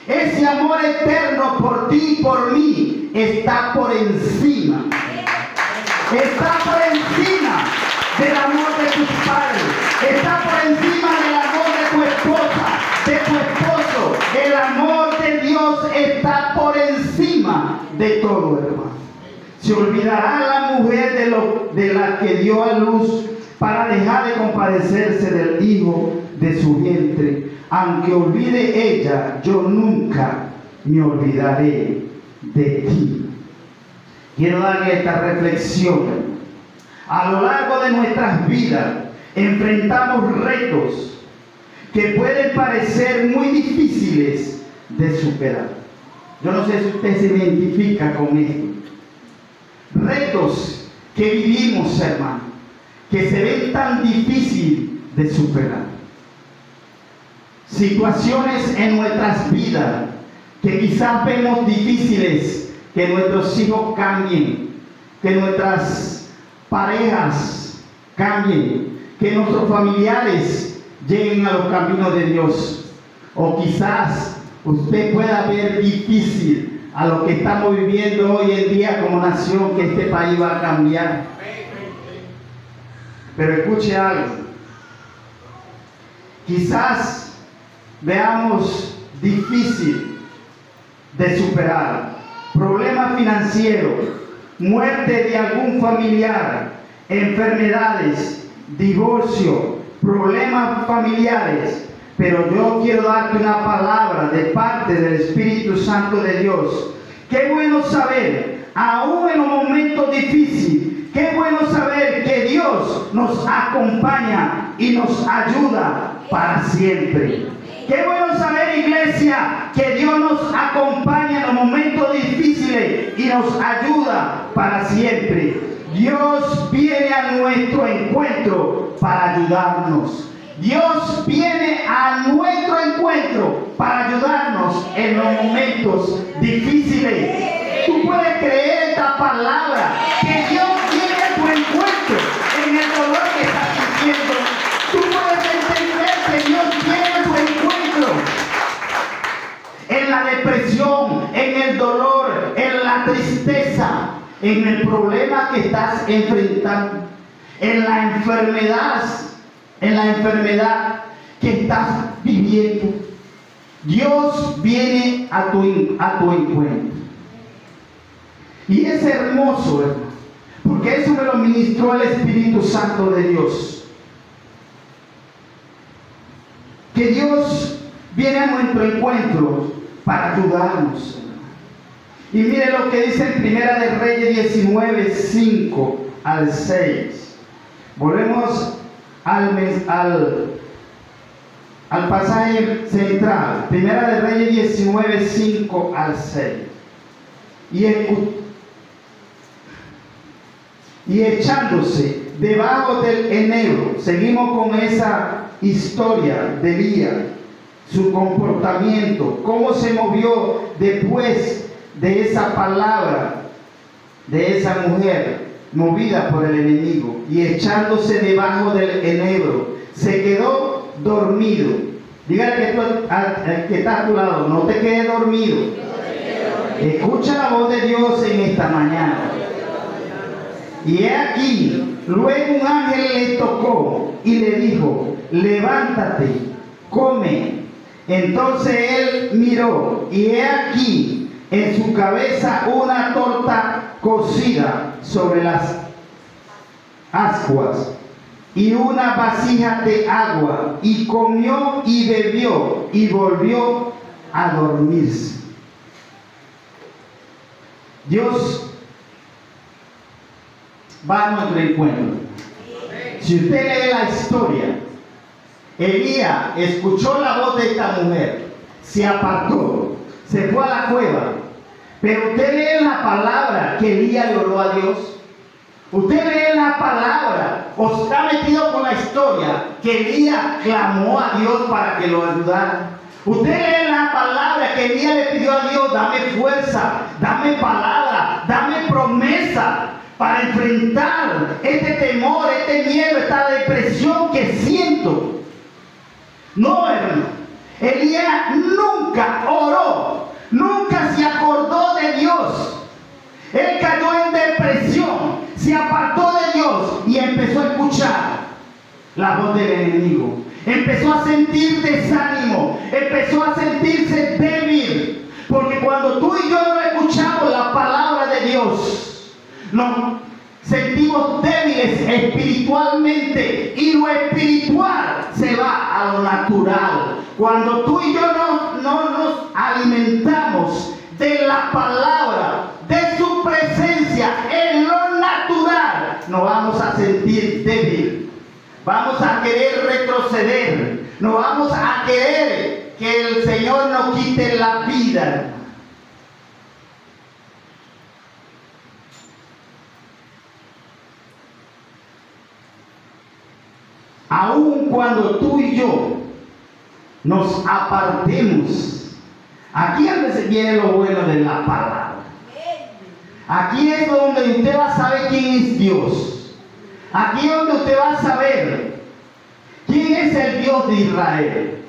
ese amor eterno por ti y por mí, está por encima. Está por encima del amor de tus padres. Está por encima del amor de tu esposa, de tu esposo. El amor de Dios está por encima de todo, hermano. Se olvidará la mujer de la que dio a luz, para dejar de compadecerse del hijo de su vientre. Aunque olvide ella, yo nunca me olvidaré de ti. Quiero darle esta reflexión. A lo largo de nuestras vidas enfrentamos retos que pueden parecer muy difíciles de superar. Yo no sé si usted se identifica con esto. Retos que vivimos, hermano, que se ven tan difíciles de superar. Situaciones en nuestras vidas que quizás vemos difíciles, que nuestros hijos cambien, que nuestras parejas cambien, que nuestros familiares lleguen a los caminos de Dios. O quizás usted pueda ver difícil a lo que estamos viviendo hoy en día como nación, que este país va a cambiar. Pero escuche algo. Quizás veamos difícil de superar problemas financieros, muerte de algún familiar, enfermedades, divorcio, problemas familiares. Pero yo quiero darte una palabra de parte del Espíritu Santo de Dios. Qué bueno saber, aún en un momento difícil, qué bueno saber que Dios nos acompaña y nos ayuda para siempre. Qué bueno saber, iglesia, que Dios nos acompaña en los momentos difíciles y nos ayuda para siempre. Dios viene a nuestro encuentro para ayudarnos. Dios viene a nuestro encuentro para ayudarnos en los momentos difíciles. Tú puedes creer esta palabra, que Dios viene a tu encuentro en el dolor que estás sintiendo. Tú puedes entender que Dios viene a tu encuentro en la depresión, en el dolor, en la tristeza, en el problema que estás enfrentando, en la enfermedad que estás viviendo. Dios viene a tu encuentro. Y es hermoso, hermano, porque eso me lo ministró el Espíritu Santo de Dios. Que Dios viene a nuestro encuentro para ayudarnos. Y mire lo que dice en Primera de Reyes 19, 5 al 6. Volvemos al pasaje central. Primera de Reyes 19, 5 al 6. Y echándose debajo del enebro, seguimos con esa historia de Elías, su comportamiento, cómo se movió después de esa palabra de esa mujer movida por el enemigo, y echándose debajo del enebro, se quedó dormido. Dígale que está a tu lado, no te quedes dormido. Escucha la voz de Dios en esta mañana. Y he aquí, luego un ángel le tocó y le dijo: levántate, come. Entonces él miró, y he aquí en su cabeza una torta cocida sobre las ascuas y una vasija de agua, y comió y bebió y volvió a dormirse. Dios va a nuestro encuentro. Si usted lee la historia, Elías escuchó la voz de esta mujer, se apartó, se fue a la cueva. Pero usted lee la palabra que Elías le oró a Dios. Usted lee la palabra, o está metido con la historia que Elías clamó a Dios para que lo ayudara. Usted lee la palabra que Elías le pidió a Dios: dame fuerza, dame palabra, dame promesa para enfrentar este temor, este miedo, esta depresión que siento. No, hermano, Elías nunca oró, nunca se acordó de Dios. Él cayó en depresión, se apartó de Dios y empezó a escuchar la voz del enemigo. Empezó a sentir desánimo, empezó a sentirse débil, porque cuando tú y yo no escuchamos la palabra de Dios, nos sentimos débiles espiritualmente, y lo espiritual se va a lo natural. Cuando tú y yo no nos alimentamos de la palabra, de su presencia en lo natural, nos vamos a sentir débiles. Vamos a querer retroceder, no vamos a querer que el Señor nos quite la vida. Aun cuando tú y yo nos apartemos, aquí es donde viene lo bueno de la palabra. Aquí es donde usted va a saber quién es Dios. Aquí es donde usted va a saber quién es el Dios de Israel,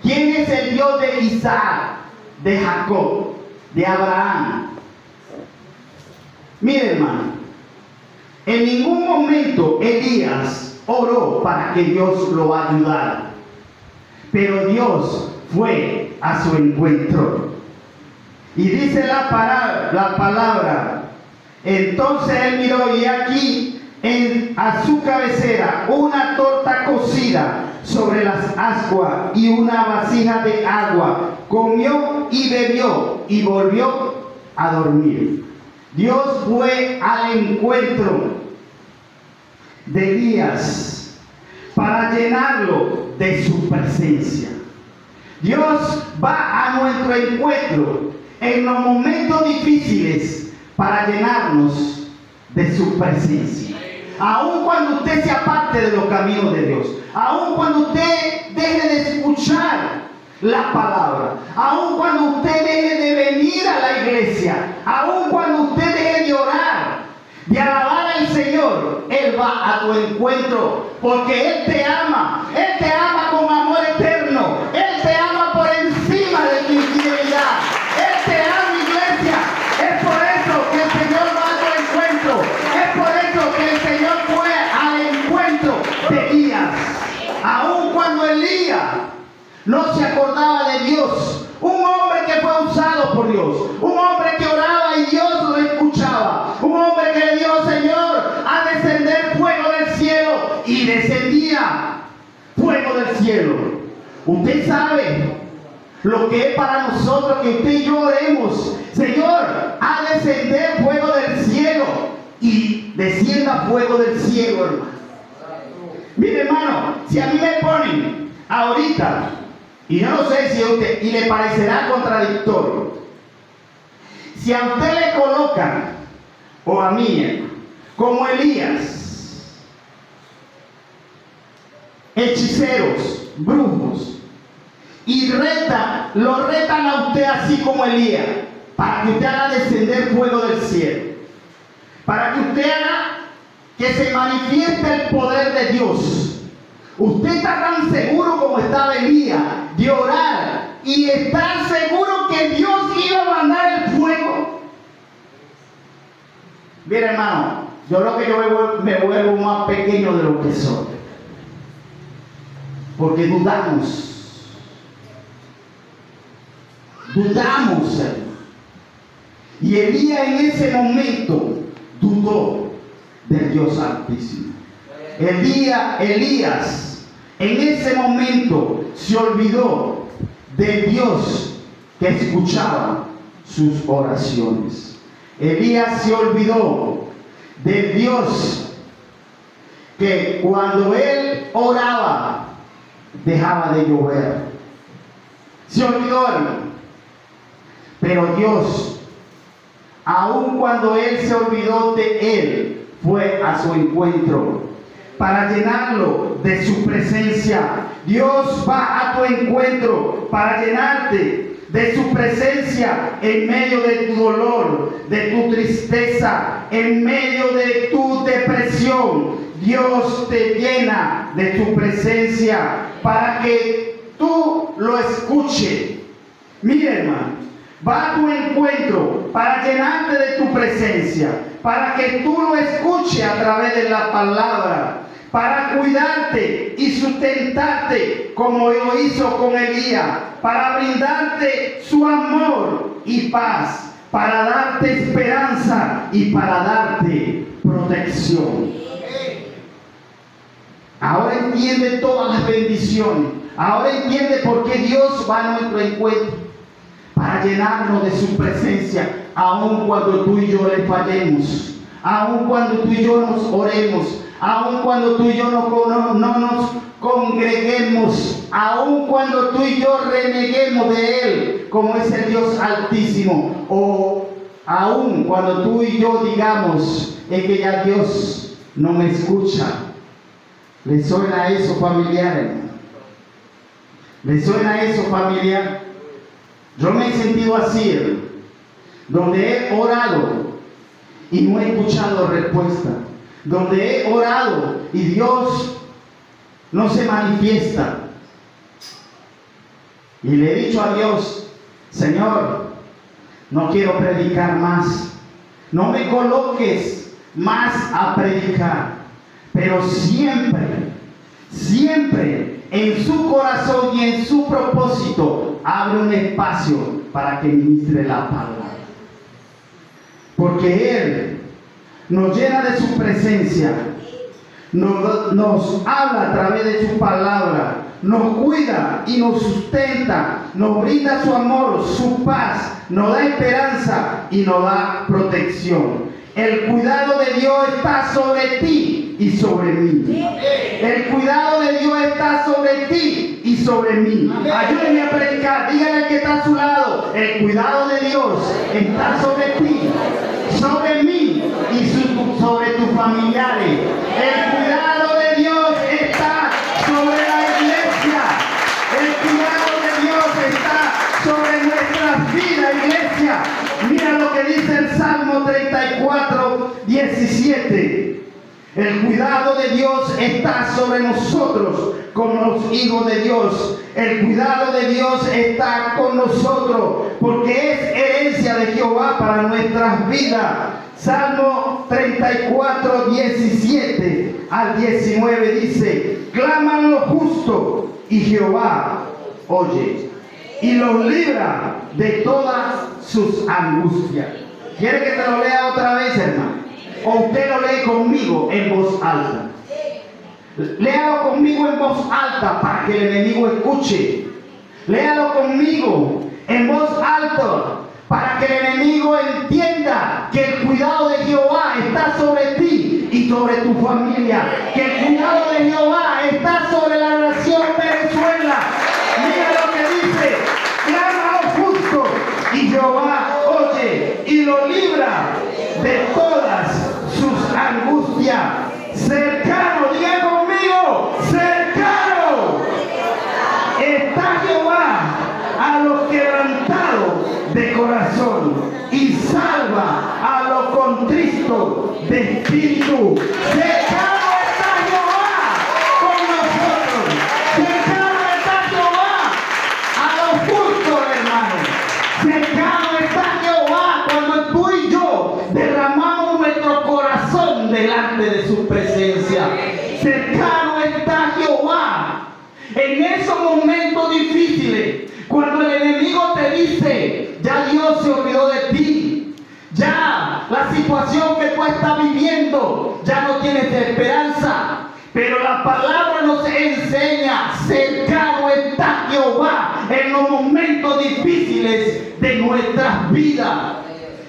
quién es el Dios de Isaac, de Jacob, de Abraham. Mire, hermano, en ningún momento Elías oró para que Dios lo ayudara, pero Dios fue a su encuentro. Y dice la palabra, entonces él miró, y aquí a su cabecera una torta cocida sobre las ascuas y una vasija de agua. Comió y bebió y volvió a dormir. Dios fue al encuentro de Elías para llenarlo de su presencia. Dios va a nuestro encuentro en los momentos difíciles para llenarnos de su presencia. Aun cuando usted se aparte de los caminos de Dios, aun cuando usted deje de escuchar la palabra, aun cuando usted deje de venir a la iglesia, aun cuando usted deje de orar, de alabar al Señor, Él va a tu encuentro, porque Él te ama con amor eterno, Él te ama por encima de tu infidelidad, Él te ama, iglesia. Es por eso que el Señor va a tu encuentro, es por eso que el Señor fue al encuentro de Elías, aun cuando Elías no se acordaba de Dios, un hombre que fue usado por Dios, un hombre que oraba y Dios lo escuchaba, un hombre que le dijo: Señor, a descender fuego del cielo, y descendía fuego del cielo. Usted sabe lo que es para nosotros que usted y yo oremos: Señor, a descender fuego del cielo, y descienda fuego del cielo, hermano. Mire, hermano, si a mí me ponen ahorita, y yo no sé si a usted, y le parecerá contradictorio, si a usted le colocan, o a mí, como Elías, hechiceros, brujos, y lo retan a usted así como Elías, para que usted haga descender fuego del cielo, para que usted haga que se manifieste el poder de Dios. Usted está tan seguro como estaba Elías de orar y estar seguro que Dios iba a mandar el fuego. Mira, hermano, yo creo que yo me vuelvo más pequeño de lo que soy, porque dudamos, hermano. Y Elías en ese momento dudó del Dios Altísimo. Elías en ese momento se olvidó del Dios que escuchaba sus oraciones. Elías se olvidó del Dios que cuando él oraba dejaba de llover. Se olvidó, hermano. Pero Dios, aun cuando él se olvidó de él, fue a su encuentro para llenarlo de su presencia. Dios va a tu encuentro para llenarte de su presencia en medio de tu dolor, de tu tristeza, en medio de tu depresión. Dios te llena de su presencia para que tú lo escuches. Mire, hermano, va a tu encuentro para llenarte de tu presencia, para que tú lo escuches a través de la palabra, para cuidarte y sustentarte como lo hizo con Elías, para brindarte su amor y paz, para darte esperanza y para darte protección. Ahora entiende todas las bendiciones, ahora entiende por qué Dios va a nuestro encuentro, para llenarnos de su presencia, aun cuando tú y yo le fallemos, aun cuando tú y yo nos oremos, aun cuando tú y yo no nos congreguemos, aun cuando tú y yo reneguemos de Él, como es el Dios Altísimo, o aun cuando tú y yo digamos que ya Dios no me escucha. ¿Le suena eso, familiar, hermano? ¿Le suena eso, familiar? Yo me he sentido así, donde he orado y no he escuchado respuesta, donde he orado y Dios no se manifiesta. Y le he dicho a Dios: Señor, no quiero predicar más, no me coloques más a predicar, pero siempre en su corazón y en su propósito abre un espacio para que ministre la palabra, porque Él nos llena de su presencia, nos habla a través de su palabra, nos cuida y nos sustenta, nos brinda su amor, su paz, nos da esperanza y nos da protección. El cuidado de Dios está sobre ti y sobre mí. El cuidado de Dios está sobre ti y sobre mí. Ayúdenme a predicar. Díganle al que está a su lado: el cuidado de Dios está sobre ti, sobre mí y sobre tus familiares. El cuidado de Dios está sobre la iglesia. El cuidado de Dios 17. El cuidado de Dios está sobre nosotros como los hijos de Dios. El cuidado de Dios está con nosotros porque es herencia de Jehová para nuestras vidas. Salmo 34, 17 al 19 dice: claman los justos y Jehová oye y los libra de todas sus angustias. ¿Quiere que te lo lea otra vez, hermano? O usted lo lee conmigo en voz alta. Léalo conmigo en voz alta para que el enemigo escuche. Léalo conmigo en voz alta para que el enemigo entienda que el cuidado de Jehová está sobre ti y sobre tu familia. Que el cuidado de Jehová está sobre la nación Venezuela. Mira lo que dice: clama al justo y Jehová oye y lo libra de todas sus angustias. Cercano, diga conmigo, cercano está Jehová a los quebrantados de corazón y salva a los contritos de espíritu. Cercano está Jehová con nosotros. Cercano está Jehová a los justos, hermanos. Cercano está Jehová cuando tú y yo derramamos nuestro corazón delante de su presencia. Cercano está Jehová en esos momentos difíciles, cuando el enemigo te dice: ya Dios se olvidó de ti, ya la situación que tú estás viviendo ya no tienes esperanza. Pero la palabra nos enseña: cercano está Jehová en los momentos difíciles de nuestras vidas.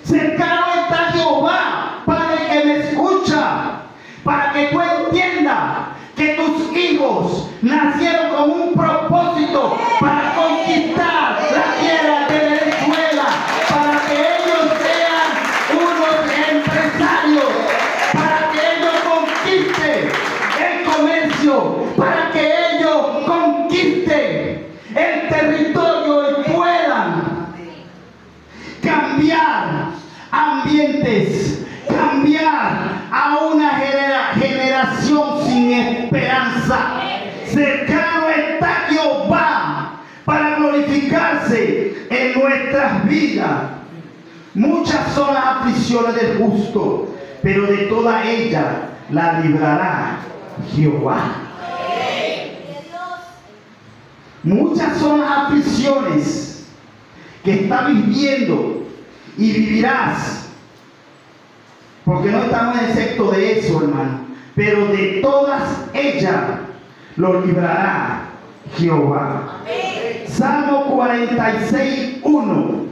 Cercano está Jehová para el que me escucha, para que tú entiendas que tus hijos nacieron con un propósito para conquistar la tierra de Venezuela, para que ellos sean unos empresarios, para que ellos conquisten el comercio, para que ellos conquisten el territorio y puedan cambiar ambientes, cambiar a una generación sin esperanza. Cercano está Jehová para glorificarse en nuestras vidas. Muchas son las aflicciones del justo, pero de toda ella la librará Jehová. Muchas son las aflicciones que estás viviendo y vivirás, porque no estamos excepto de eso, hermano. Pero de todas ellas lo librará Jehová. Salmo 46, 1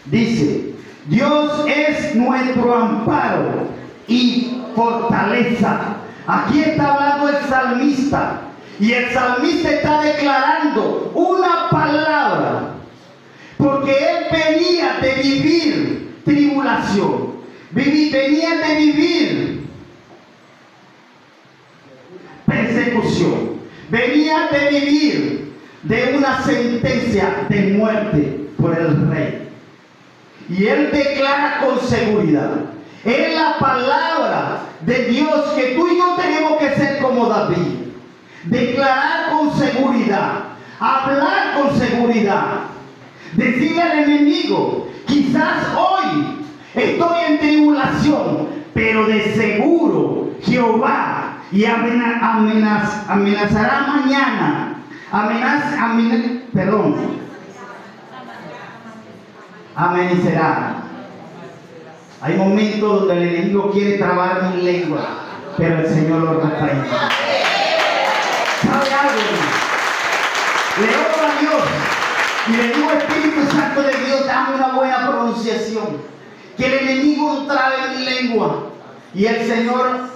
dice: Dios es nuestro amparo y fortaleza. Aquí está hablando el salmista, y el salmista está declarando una palabra, porque él venía de vivir tribulación, venía de vivir persecución, venía de vivir de una sentencia de muerte por el rey. Y él declara con seguridad, es la palabra de Dios, que tú y yo tenemos que ser como David, declarar con seguridad, hablar con seguridad, decirle al enemigo: quizás hoy estoy en tribulación, pero de seguro Jehová y amenazará mañana, amenazará. Hay momentos donde el enemigo quiere trabar mi lengua, pero el Señor lo reprende. ¿Sabe algo? Le oro a Dios y le digo: Espíritu Santo de Dios, dame una buena pronunciación, que el enemigo no trabe mi lengua. Y el Señor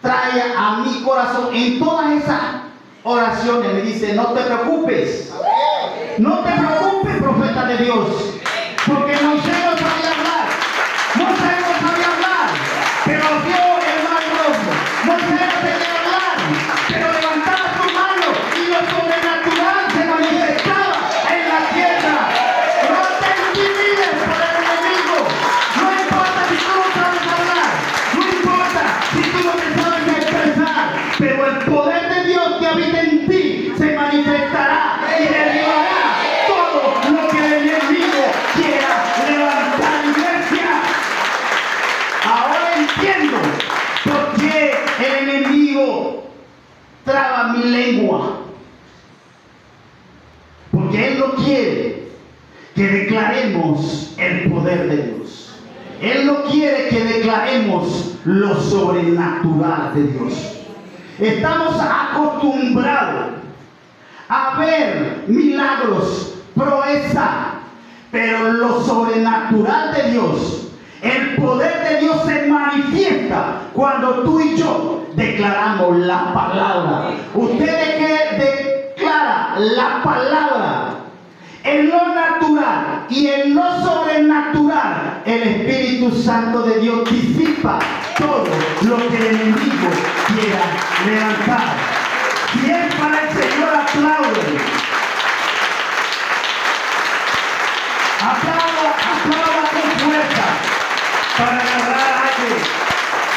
trae a mi corazón en todas esas oraciones, me dice: no te preocupes, no te preocupes, profeta de Dios, porque Moisés no sabía hablar, Moisés no sabía hablar, pero Dios, hermano, Moisés no sabía hablar, pero levantaba su mano y lo sobrenatural se manifestaba en la tierra. No te intimides por el enemigo, no importa si tú no sabes hablar, mi lengua. Porque Él no quiere que declaremos el poder de Dios. Él no quiere que declaremos lo sobrenatural de Dios. Estamos acostumbrados a ver milagros, proeza, pero lo sobrenatural de Dios, el poder de Dios se manifiesta cuando tú y yo declaramos la palabra. Usted que declara la palabra, en lo natural y en lo sobrenatural, el Espíritu Santo de Dios disipa todo lo que el enemigo quiera levantar. Si es para el Señor, aplaude. Aplauda con fuerza para agarrar aire.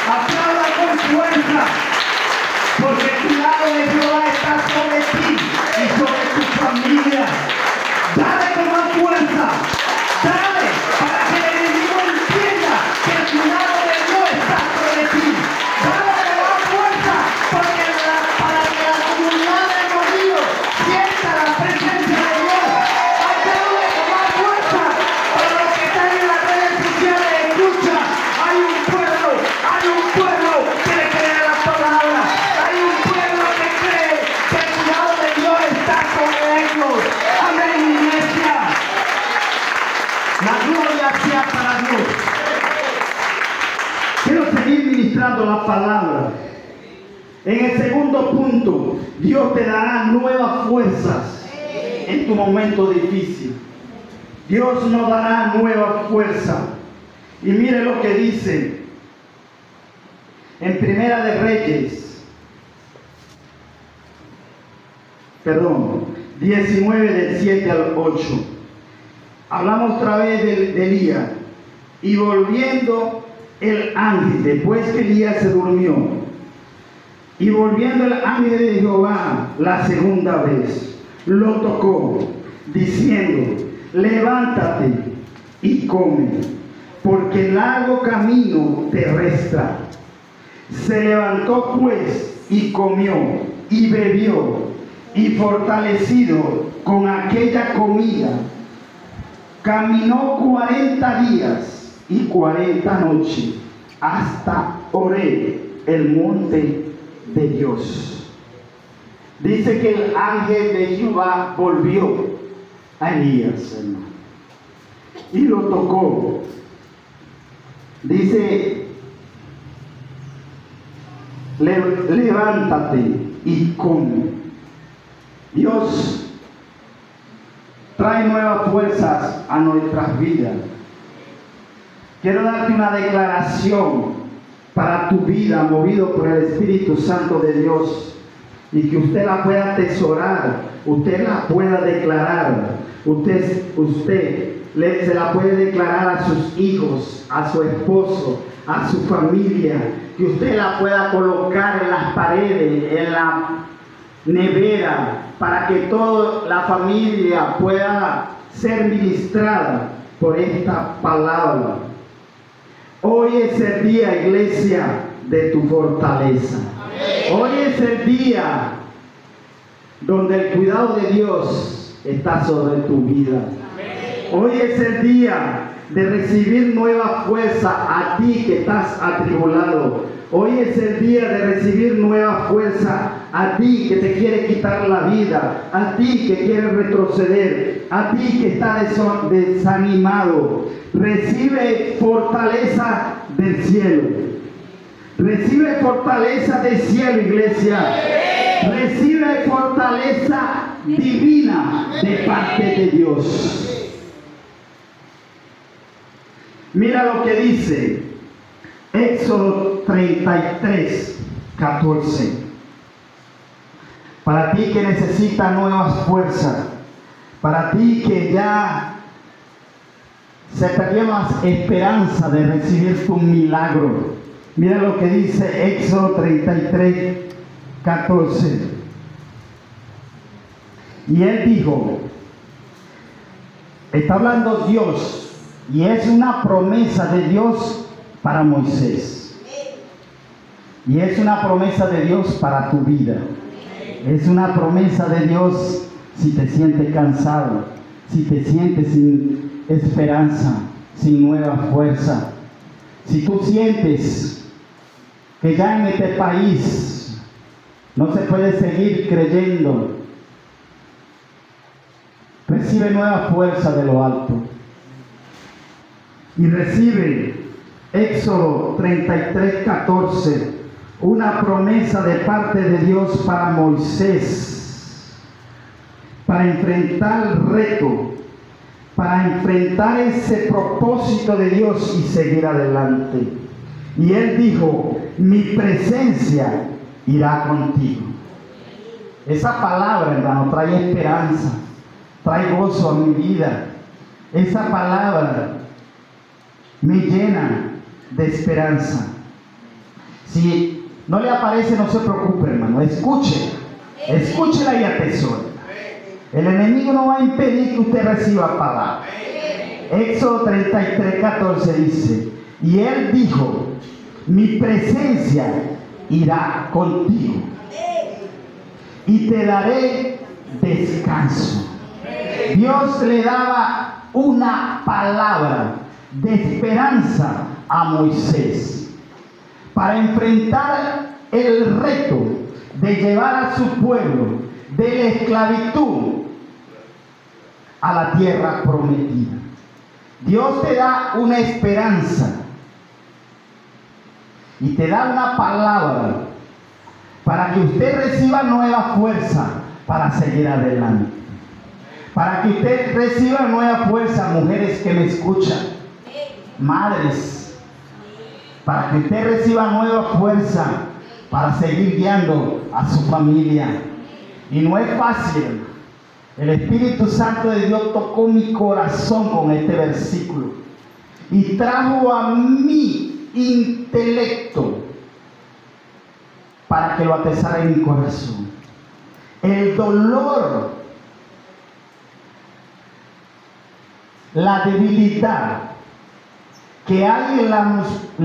Aplauda con fuerza, porque el cuidado de Jehová está sobre ti y sobre tu familia. Dale con más fuerza. Dale para que el enemigo entienda que el cuidado de Dios está sobre ti. Dale con más fuerza, porque para que la comunidad de Río sienta la presencia de Dios. Dale con más fuerza para los que están en las redes sociales. Escucha, hay un pueblo que le cree a la palabra. Hay un pueblo que cree que el cuidado de Dios está sobre ellos. Amén, iglesia. La gloria sea para Dios. Quiero seguir ministrando la palabra. En el segundo punto, Dios te dará nuevas fuerzas en tu momento difícil. Dios nos dará nueva fuerza. Y mire lo que dice en Primera de Reyes, 19 del 7 al 8. Hablamos otra vez de Elías. Y volviendo el ángel, después que Elías se durmió, y volviendo el ángel de Jehová la segunda vez, lo tocó, diciendo: levántate y come, porque largo camino te resta. Se levantó pues y comió y bebió, y fortalecido con aquella comida, caminó 40 días y 40 noches hasta Horeb, el monte de Dios. Dice que el ángel de Jehová volvió a Elías, hermano, y lo tocó. Dice: levántate y come. Dios trae nuevas fuerzas a nuestras vidas. Quiero darte una declaración para tu vida, movido por el Espíritu Santo de Dios, y que usted la pueda atesorar, usted la pueda declarar, usted se la puede declarar a sus hijos, a su esposo, a su familia, que usted la pueda colocar en las paredes, en la nevera, para que toda la familia pueda ser ministrada por esta palabra. Hoy es el día, iglesia, de tu fortaleza. Hoy es el día donde el cuidado de Dios está sobre tu vida. Hoy es el día de recibir nueva fuerza a ti que estás atribulado. Hoy es el día de recibir nueva fuerza a ti que te quiere quitar la vida, a ti que quiere retroceder, a ti que está desanimado. Recibe fortaleza del cielo. Recibe fortaleza del cielo, iglesia. Recibe fortaleza divina de parte de Dios. Mira lo que dice Éxodo 33, 14. Para ti que necesitas nuevas fuerzas, para ti que ya se perdió la esperanza de recibir tu milagro. Mira lo que dice Éxodo 33, 14. Y él dijo, está hablando Dios, y es una promesa de Dios para Moisés. Y es una promesa de Dios para tu vida. Es una promesa de Dios si te sientes cansado, si te sientes sin esperanza, sin nueva fuerza. Si tú sientes que ya en este país no se puede seguir creyendo, recibe nueva fuerza de lo alto. Y recibe Éxodo 33:14, una promesa de parte de Dios para Moisés, para enfrentar el reto, para enfrentar ese propósito de Dios y seguir adelante. Y él dijo: mi presencia irá contigo. Esa palabra, hermano, trae esperanza, trae gozo a mi vida. Esa palabra me llena de esperanza. Si no le aparece, no se preocupe, hermano, escúchela y atesore. El enemigo no va a impedir que usted reciba palabra. Éxodo 33:14 dice: y él dijo: mi presencia irá contigo y te daré descanso. Dios le daba una palabra de esperanza a Moisés para enfrentar el reto de llevar a su pueblo de la esclavitud a la tierra prometida. Dios te da una esperanza y te da una palabra para que usted reciba nueva fuerza para seguir adelante. Para que usted reciba nueva fuerza, mujeres que me escuchan, madres, para que usted reciba nueva fuerza para seguir guiando a su familia. Y no es fácil. El Espíritu Santo de Dios tocó mi corazón con este versículo y trajo a mi intelecto para que lo atesara en mi corazón. El dolor, la debilidad que hay en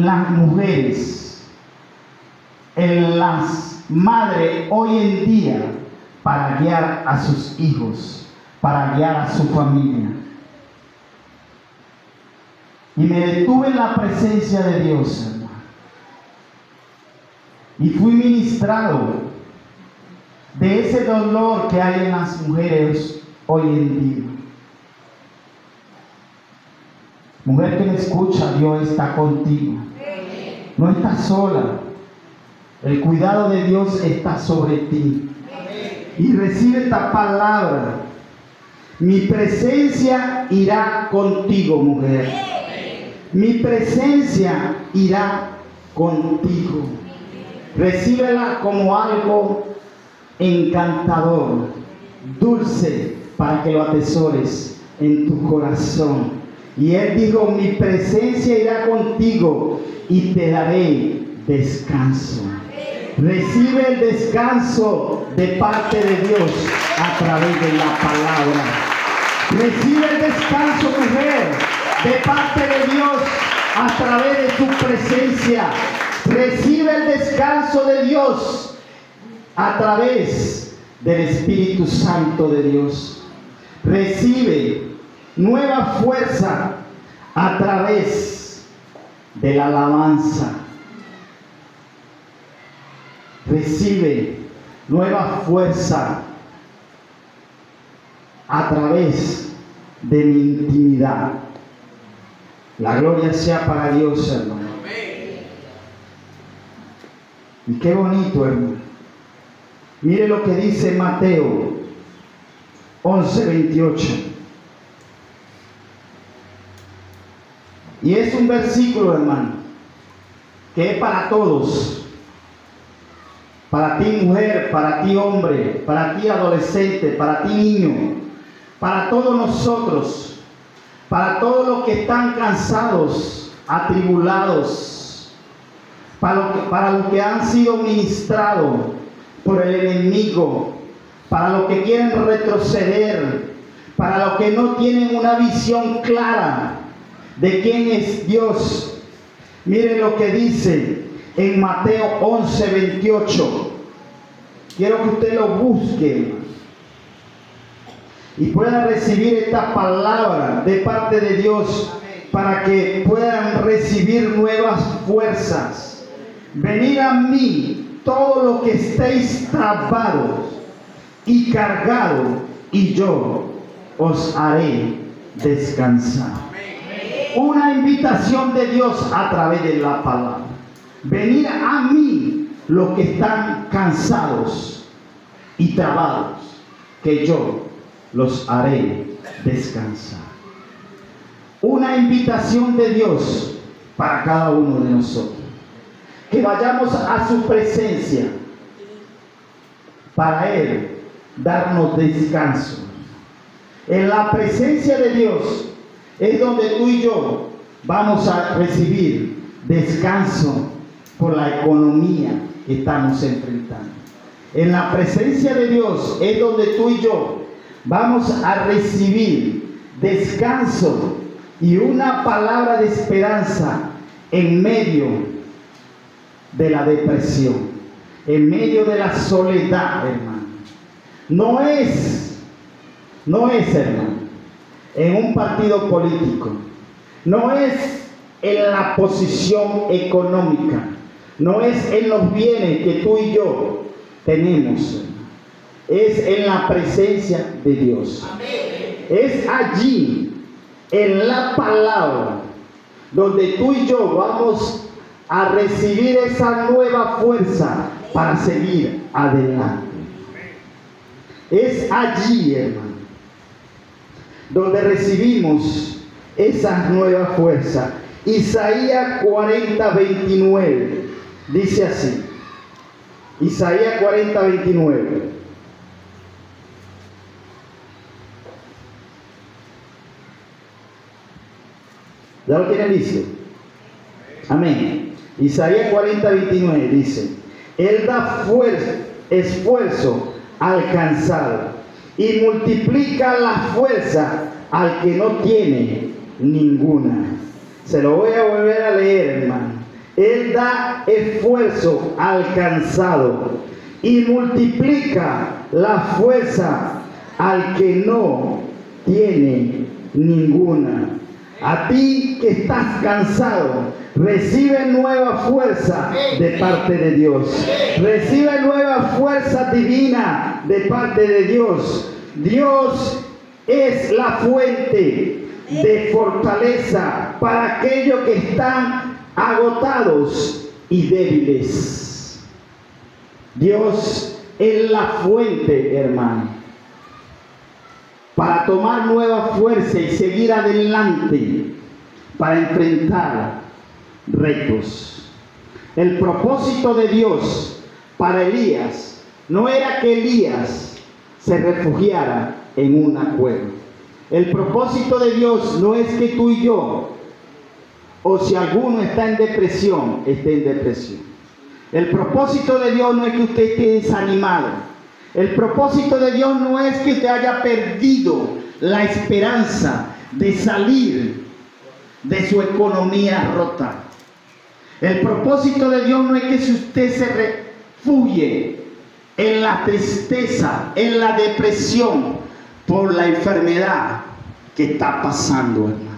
las mujeres, en las madres hoy en día, para guiar a sus hijos, para guiar a su familia. Y me detuve en la presencia de Dios, hermano, y fui ministrado de ese dolor que hay en las mujeres hoy en día. Mujer que me escucha, Dios está contigo. No estás sola. El cuidado de Dios está sobre ti. Y recibe esta palabra: mi presencia irá contigo, mujer. Mi presencia irá contigo. Recíbela como algo encantador, dulce, para que lo atesores en tu corazón. Y él dijo: mi presencia irá contigo y te daré descanso. Recibe el descanso de parte de Dios a través de la palabra. Recibe el descanso, mujer, de parte de Dios a través de su presencia. Recibe el descanso de Dios a través del Espíritu Santo de Dios. Recibe nueva fuerza a través de la alabanza. Recibe nueva fuerza a través de mi intimidad. La gloria sea para Dios, hermano. Y qué bonito, hermano. Mire lo que dice Mateo 11:28. Y es un versículo, hermano, que es para todos. Para ti, mujer, para ti, hombre, para ti, adolescente, para ti, niño, para todos nosotros, para todos los que están cansados, atribulados, para los que han sido ministrados por el enemigo, para los que quieren retroceder, para los que no tienen una visión clara de quién es Dios. Mire lo que dice en Mateo 11:28. Quiero que usted lo busque, hermano, y pueda recibir esta palabra de parte de Dios para que puedan recibir nuevas fuerzas. Venid a mí todos los que estéis trabados y cargados, y yo os haré descansar. Una invitación de Dios a través de la palabra. Venid a mí los que están cansados y trabados, que yo los haré descansar. Una invitación de Dios para cada uno de nosotros. Que vayamos a su presencia para Él darnos descanso. En la presencia de Dios es donde tú y yo vamos a recibir descanso por la economía que estamos enfrentando. En la presencia de Dios es donde tú y yo vamos a recibir descanso y una palabra de esperanza en medio de la depresión, en medio de la soledad, hermano. No es, hermano, en un partido político, no es en la posición económica, no es en los bienes que tú y yo tenemos, hermano. Es en la presencia de Dios. Es allí, en la palabra, donde tú y yo vamos a recibir esa nueva fuerza para seguir adelante. Es allí, hermano, donde recibimos esa nueva fuerza. Isaías 40:29 dice así. Isaías 40:29. ¿Ya lo tienen listo? Amén. Isaías 40:29 dice: Él da esfuerzo al cansado y multiplica la fuerza al que no tiene ninguna. Se lo voy a volver a leer, hermano. Él da esfuerzo al cansado y multiplica la fuerza al que no tiene ninguna. A ti que estás cansado, recibe nueva fuerza de parte de Dios. Recibe nueva fuerza divina de parte de Dios. Dios es la fuente de fortaleza para aquellos que están agotados y débiles. Dios es la fuente, hermano, para tomar nueva fuerza y seguir adelante para enfrentar retos. El propósito de Dios para Elías no era que Elías se refugiara en una cueva. El propósito de Dios no es que tú y yo, o si alguno está en depresión, esté en depresión. El propósito de Dios no es que usted esté desanimado. El propósito de Dios no es que usted haya perdido la esperanza de salir de su economía rota. El propósito de Dios no es que si usted se refugie en la tristeza, en la depresión, por la enfermedad que está pasando, hermano.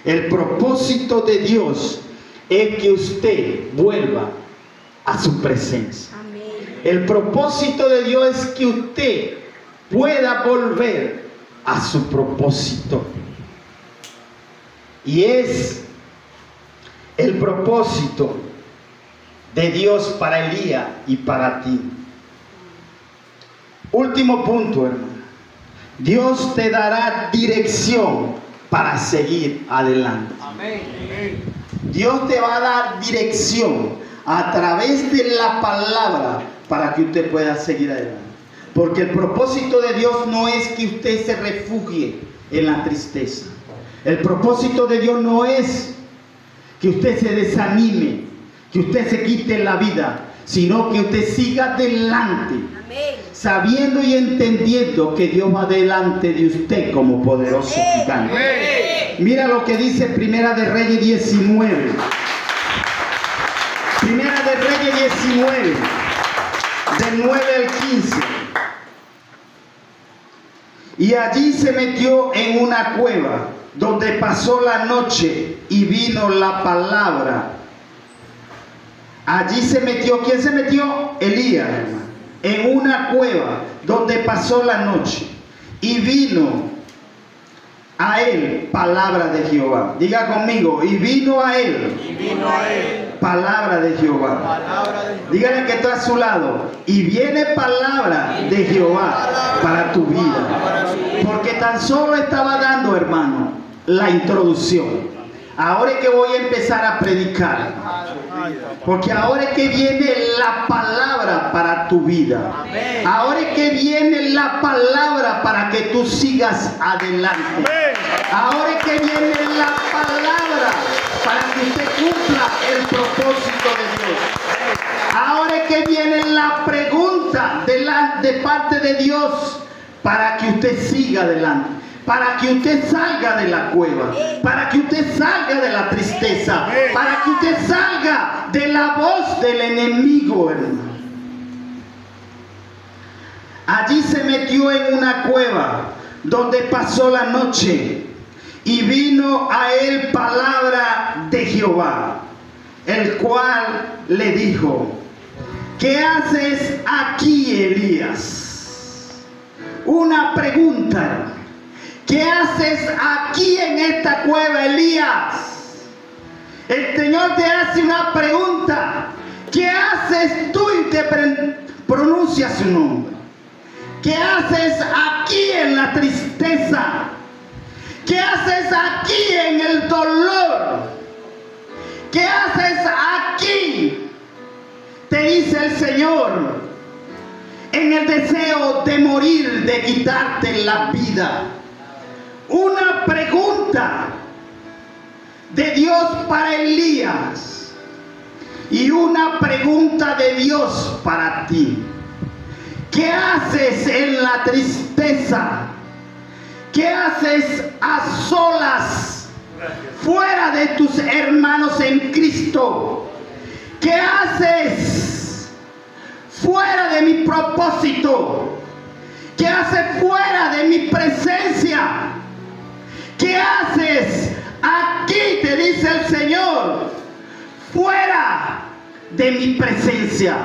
El propósito de Dios es que usted vuelva a su presencia. El propósito de Dios es que usted pueda volver a su propósito. Y es el propósito de Dios para Elías y para ti. Último punto, hermano. Dios te dará dirección para seguir adelante. Amén. Dios te va a dar dirección a través de la palabra para que usted pueda seguir adelante. Porque el propósito de Dios no es que usted se refugie en la tristeza. El propósito de Dios no es que usted se desanime, que usted se quite la vida, sino que usted siga adelante, sabiendo y entendiendo que Dios va delante de usted como poderoso gigante. Mira lo que dice Primera de Reyes 19. Primera de Reyes 19. del 9 al 15. Y allí se metió en una cueva donde pasó la noche y vino la palabra. Allí se metió, ¿quién se metió? Elías, hermano, en una cueva donde pasó la noche y vino a él palabra de Jehová. Diga conmigo, y vino a él, palabra de Jehová. Dígale que está a su lado, y viene palabra de Jehová para tu vida. Porque tan solo estaba dando, hermano, la introducción. Ahora es que voy a empezar a predicar. Porque ahora es que viene la palabra para tu vida. Ahora es que viene la palabra para que tú sigas adelante. Ahora es que viene la palabra para que usted cumpla el propósito de Dios. Ahora es que viene la pregunta de parte de Dios para que usted siga adelante. Para que usted salga de la cueva, para que usted salga de la tristeza, para que usted salga de la voz del enemigo, hermano. Allí se metió en una cueva donde pasó la noche y vino a él palabra de Jehová, el cual le dijo: ¿qué haces aquí, Elías? Una pregunta, hermano. ¿Qué haces aquí en esta cueva, Elías? El Señor te hace una pregunta. ¿Qué haces tú? Y te pronuncia su nombre. ¿Qué haces aquí en la tristeza? ¿Qué haces aquí en el dolor? ¿Qué haces aquí? Te dice el Señor, en el deseo de morir, de quitarte la vida. Una pregunta de Dios para Elías y una pregunta de Dios para ti. ¿Qué haces en la tristeza? ¿Qué haces a solas, fuera de tus hermanos en Cristo? ¿Qué haces fuera de mi propósito? ¿Qué haces fuera de mi presencia? ¿Qué haces aquí? Te dice el Señor, fuera de mi presencia.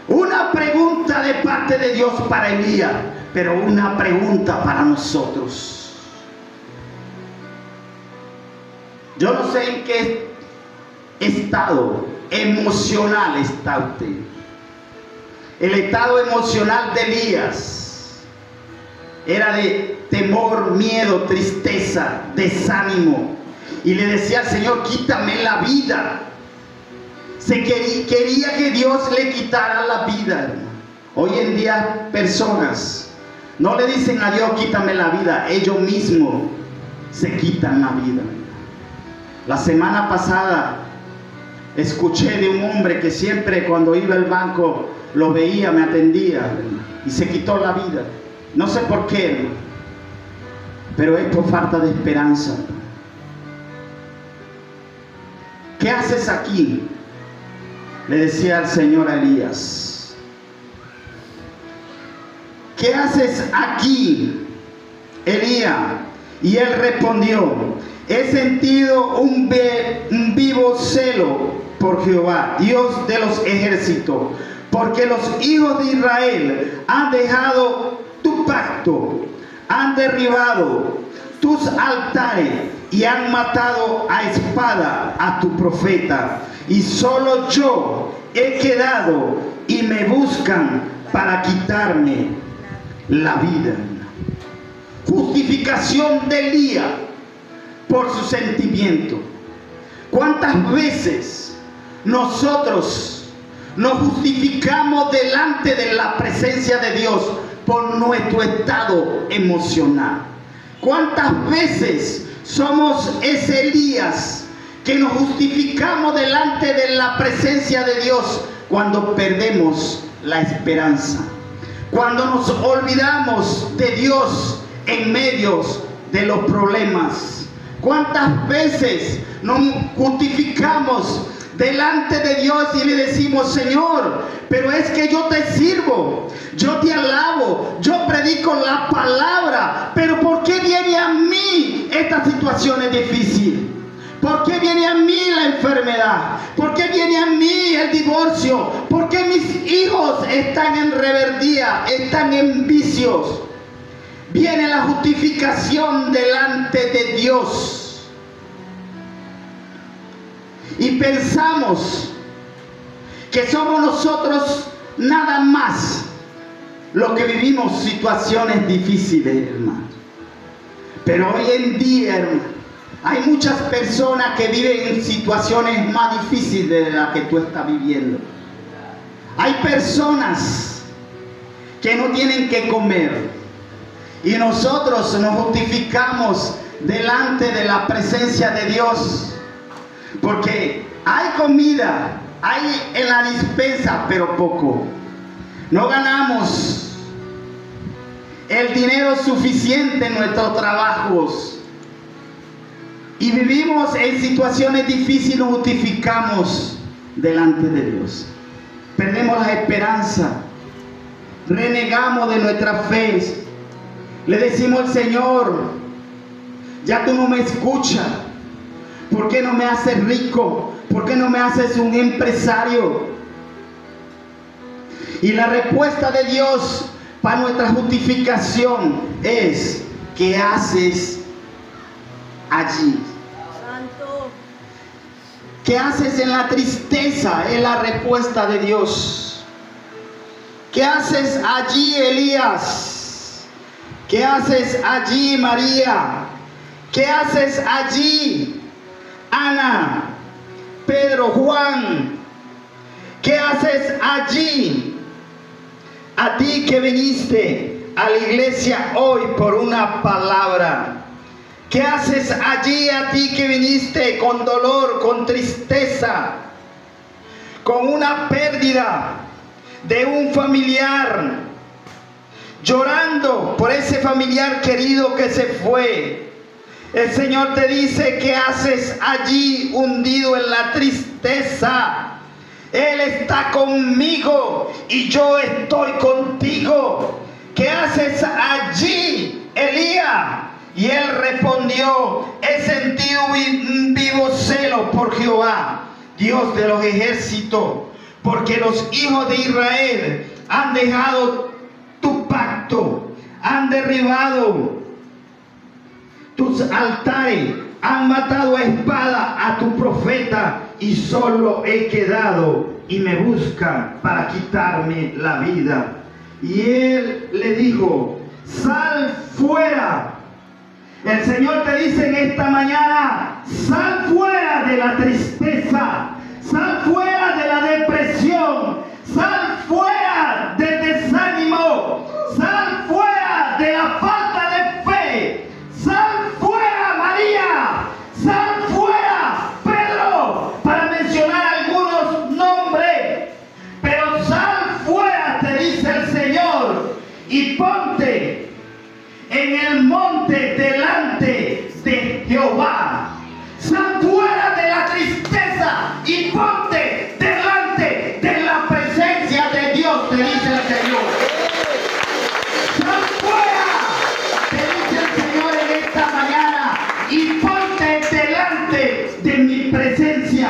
Una pregunta de parte de Dios para Elías, pero una pregunta para nosotros. Yo no sé en qué estado emocional está usted. El estado emocional de Elías era de temor, miedo, tristeza, desánimo. Y le decía al Señor: quítame la vida. Quería que Dios le quitara la vida. Hoy en día personas no le dicen a Dios: quítame la vida. Ellos mismos se quitan la vida. La semana pasada escuché de un hombre que siempre cuando iba al banco lo veía, me atendía, y se quitó la vida. No sé por qué, pero es por falta de esperanza. ¿Qué haces aquí?, le decía al Señor a Elías. ¿Qué haces aquí, Elías? Y él respondió: he sentido un vivo celo por Jehová, Dios de los ejércitos, porque los hijos de Israel han dejado tu pacto, han derribado tus altares y han matado a espada a tu profeta, y solo yo he quedado y me buscan para quitarme la vida. Justificación de Elías por su sentimiento. ¿Cuántas veces nosotros nos justificamos delante de la presencia de Dios por nuestro estado emocional? ¿Cuántas veces somos ese Elías que nos justificamos delante de la presencia de Dios cuando perdemos la esperanza? Cuando nos olvidamos de Dios en medio de los problemas. ¿Cuántas veces nos justificamos delante de Dios y le decimos: Señor, pero es que yo te sirvo, yo te alabo, yo predico la palabra, pero ¿por qué viene a mí esta situación difícil? ¿Por qué viene a mí la enfermedad? ¿Por qué viene a mí el divorcio? ¿Por qué mis hijos están en rebeldía, están en vicios? Viene la justificación delante de Dios. Y pensamos que somos nosotros nada más los que vivimos situaciones difíciles, hermano. Pero hoy en día, hermano, hay muchas personas que viven en situaciones más difíciles de las que tú estás viviendo. Hay personas que no tienen que comer y nosotros nos justificamos delante de la presencia de Dios porque hay comida, hay en la despensa, pero poco. No ganamos el dinero suficiente en nuestros trabajos. Y vivimos en situaciones difíciles, nos justificamos delante de Dios. Perdemos la esperanza, renegamos de nuestra fe. Le decimos al Señor: ya tú no me escuchas. ¿Por qué no me haces rico? ¿Por qué no me haces un empresario? Y la respuesta de Dios para nuestra justificación es: ¿qué haces allí? ¿Qué haces en la tristeza? Es la respuesta de Dios. ¿Qué haces allí, Elías? ¿Qué haces allí, María? ¿Qué haces allí, Ana, Pedro, Juan? ¿Qué haces allí? A ti que viniste a la iglesia hoy por una palabra. ¿Qué haces allí, a ti que viniste con dolor, con tristeza, con una pérdida de un familiar, llorando por ese familiar querido que se fue? El Señor te dice: ¿qué haces allí hundido en la tristeza? Él está conmigo y yo estoy contigo. ¿Qué haces allí, Elías? Y él respondió: he sentido un vivo celo por Jehová, Dios de los ejércitos, porque los hijos de Israel han dejado tu pacto, han derribado tus altares, han matado a espada a tu profeta, y solo he quedado y me buscan para quitarme la vida. Y él le dijo: sal fuera. El Señor te dice en esta mañana: sal fuera de la tristeza, sal fuera de la depresión, sal fuera del desánimo, sal fuera de la falta de fe, sal fuera, María, sal fuera, Pedro, para mencionar algunos nombres. Pero sal fuera, te dice el Señor, y ponte en el monte delante de Jehová. Sal fuera de la tristeza y ponte delante de la presencia de Dios, te dice el Señor. Sal fuera, te dice el Señor en esta mañana, y ponte delante de mi presencia.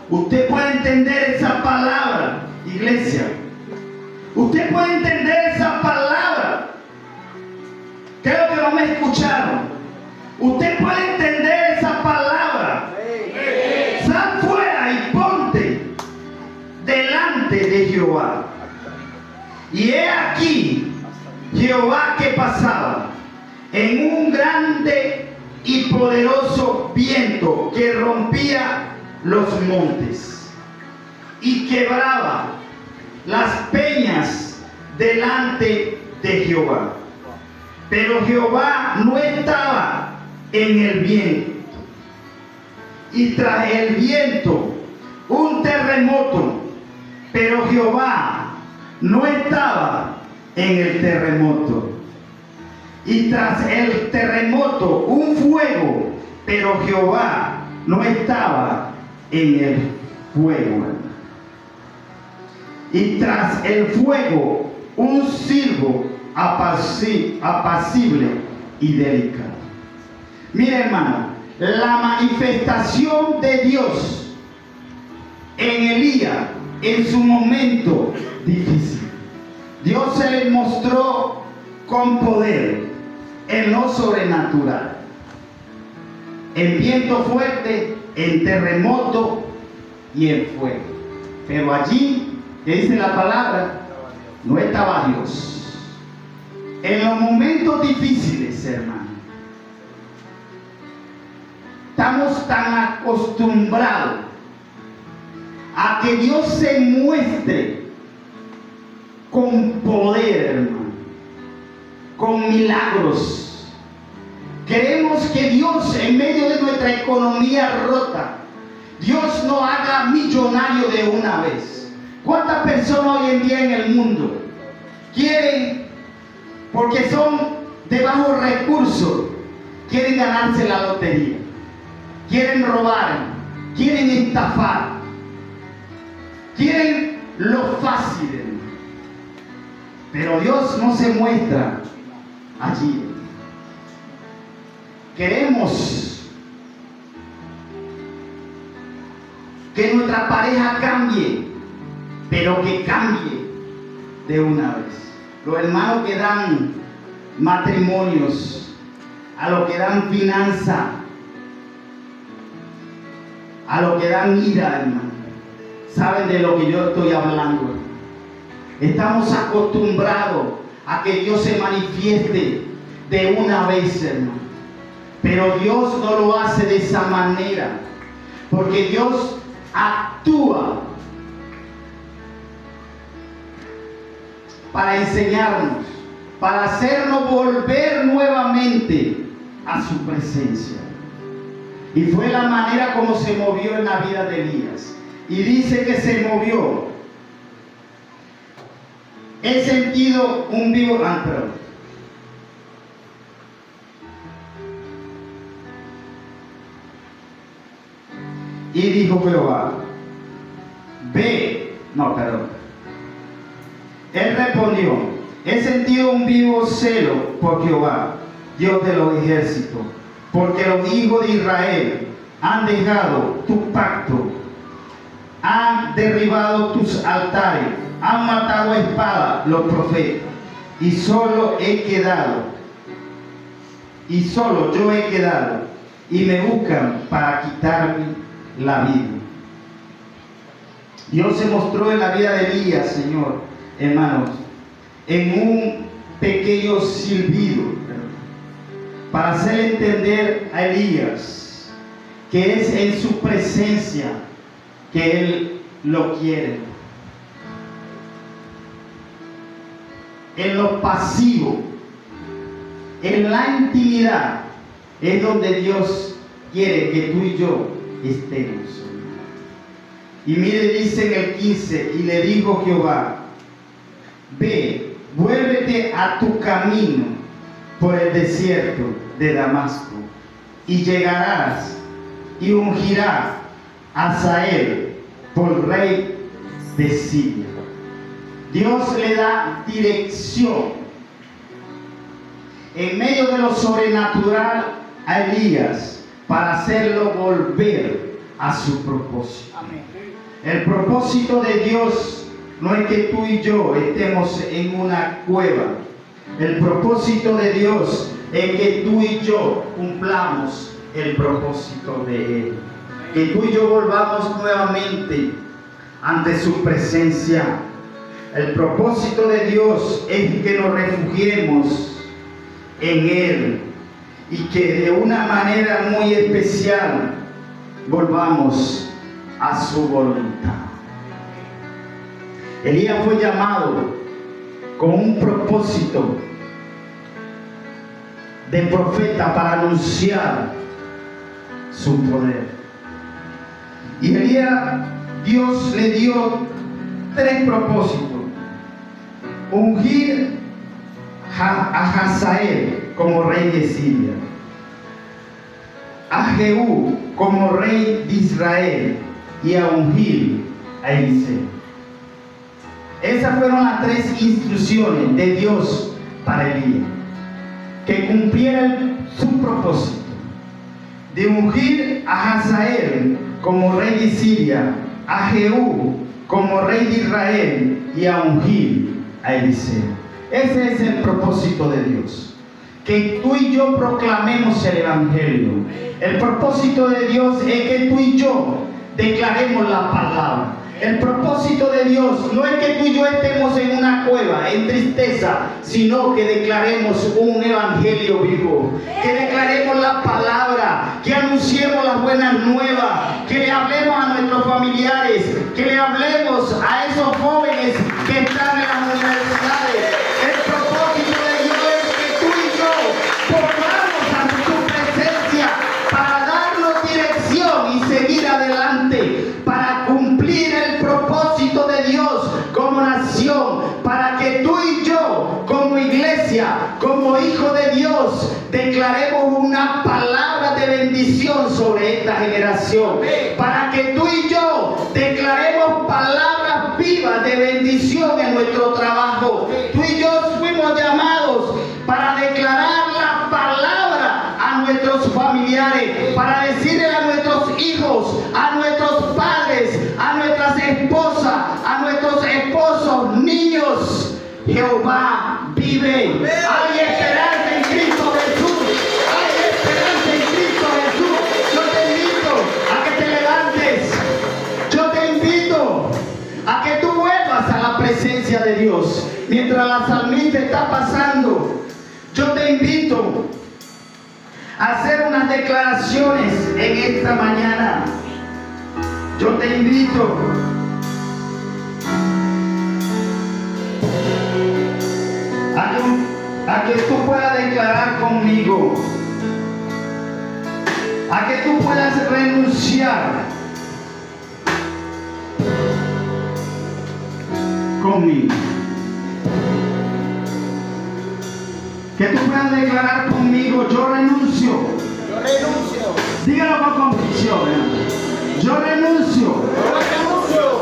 Usted puede entender esa palabra, iglesia. Usted puede entender esa palabra. Creo que no me escucharon. Usted puede entender esa palabra. Sal fuera y ponte delante de Jehová. Y he aquí Jehová que pasaba en un grande y poderoso viento que rompía los montes y quebraba las peñas delante de Jehová. Pero Jehová no estaba en el viento. Y tras el viento un terremoto, pero Jehová no estaba en el terremoto. Y tras el terremoto un fuego, pero Jehová no estaba en el fuego. Y tras el fuego, un silbo apacible y delicado. Mira, hermano, la manifestación de Dios en Elías en su momento difícil. Dios se le mostró con poder en lo sobrenatural, en viento fuerte, en terremoto y en fuego. Pero allí, que dice la palabra, no estaba Dios. En los momentos difíciles, hermano, estamos tan acostumbrados a que Dios se muestre con poder, hermano, con milagros. Queremos que Dios, en medio de nuestra economía rota, Dios nos haga millonario de una vez. ¿Cuántas personas hoy en día en el mundo quieren, porque son de bajos recursos, quieren ganarse la lotería, quieren robar, quieren estafar, quieren lo fácil, hermano? Pero Dios no se muestra allí. Queremos que nuestra pareja cambie, pero que cambie de una vez. Los hermanos que dan matrimonios, a los que dan finanza, a los que dan ira, hermano, saben de lo que yo estoy hablando. Estamos acostumbrados a que Dios se manifieste de una vez, hermano. Pero Dios no lo hace de esa manera, porque Dios actúa para enseñarnos, para hacernos volver nuevamente a su presencia. Y fue la manera como se movió en la vida de Elías. Y dice que se movió. He sentido un vivo... perdón. Y dijo Jehová, ve, no, perdón. Él respondió, he sentido un vivo celo por Jehová, Dios de los ejércitos, porque los hijos de Israel han dejado tu pacto, han derribado tus altares, han matado a espada los profetas, y solo yo he quedado, y me buscan para quitarme la vida. Dios se mostró en la vida de Elías, Señor, hermanos, en un pequeño silbido, para hacer entender a Elías que es en su presencia que Él lo quiere. En lo pasivo, en la intimidad, es donde Dios quiere que tú y yo estemos. Y mire, dice en el 15, y le dijo Jehová, ve, vuélvete a tu camino por el desierto de Damasco, y llegarás y ungirás a Hazael por rey de Siria. Dios le da dirección en medio de lo sobrenatural a Elías para hacerlo volver a su propósito. Amén. El propósito de Dios no es que tú y yo estemos en una cueva. El propósito de Dios es que tú y yo cumplamos el propósito de Él. Que tú y yo volvamos nuevamente ante su presencia. El propósito de Dios es que nos refugiemos en Él y que de una manera muy especial volvamos a su voluntad. Elías fue llamado con un propósito de profeta para anunciar su poder. Y Elías, Dios le dio 3 propósitos: ungir a Hazael como rey de Siria, a Jehú como rey de Israel, y a ungir a Eliseo. Esas fueron las 3 instrucciones de Dios para Elías, que cumpliera su propósito de ungir a Hazael como rey de Siria, a Jehú como rey de Israel y a ungir a Eliseo. Ese es el propósito de Dios, que tú y yo proclamemos el Evangelio. El propósito de Dios es que tú y yo declaremos la palabra. El propósito de Dios no es que tú y yo estemos en una cueva, en tristeza, sino que declaremos un evangelio vivo, que declaremos la palabra, que anunciemos las buenas nuevas, que le hablemos a nuestros familiares, que le hablemos a esos jóvenes que están en las universidades. El propósito de Dios es que tú y yo volvamos a su presencia para darnos dirección y seguir adelante, para cumplir el propósito de Dios como nación, para que tú y yo como iglesia, como hijo de Dios, declaremos una palabra de bendición sobre esta generación, para que tú y yo declaremos palabras vivas de bendición en nuestro trabajo. Tú y yo fuimos llamados para declarar la palabra a nuestros familiares, para decirle a nuestros hijos, a nuestros padres, a nuestras esposas, a nuestros esposos, niños: Jehová vive. Hay esperanza en Cristo Jesús. Hay esperanza en Cristo Jesús. Yo te invito a que te levantes. Yo te invito a que tú vuelvas a la presencia de Dios. Mientras la salmista está pasando, yo te invito a hacer unas declaraciones en esta mañana. Yo te invito a que tú puedas declarar conmigo, a que tú puedas renunciar conmigo, que tú puedas declarar conmigo: yo renuncio. Yo renuncio. Dígalo con convicción. Yo renuncio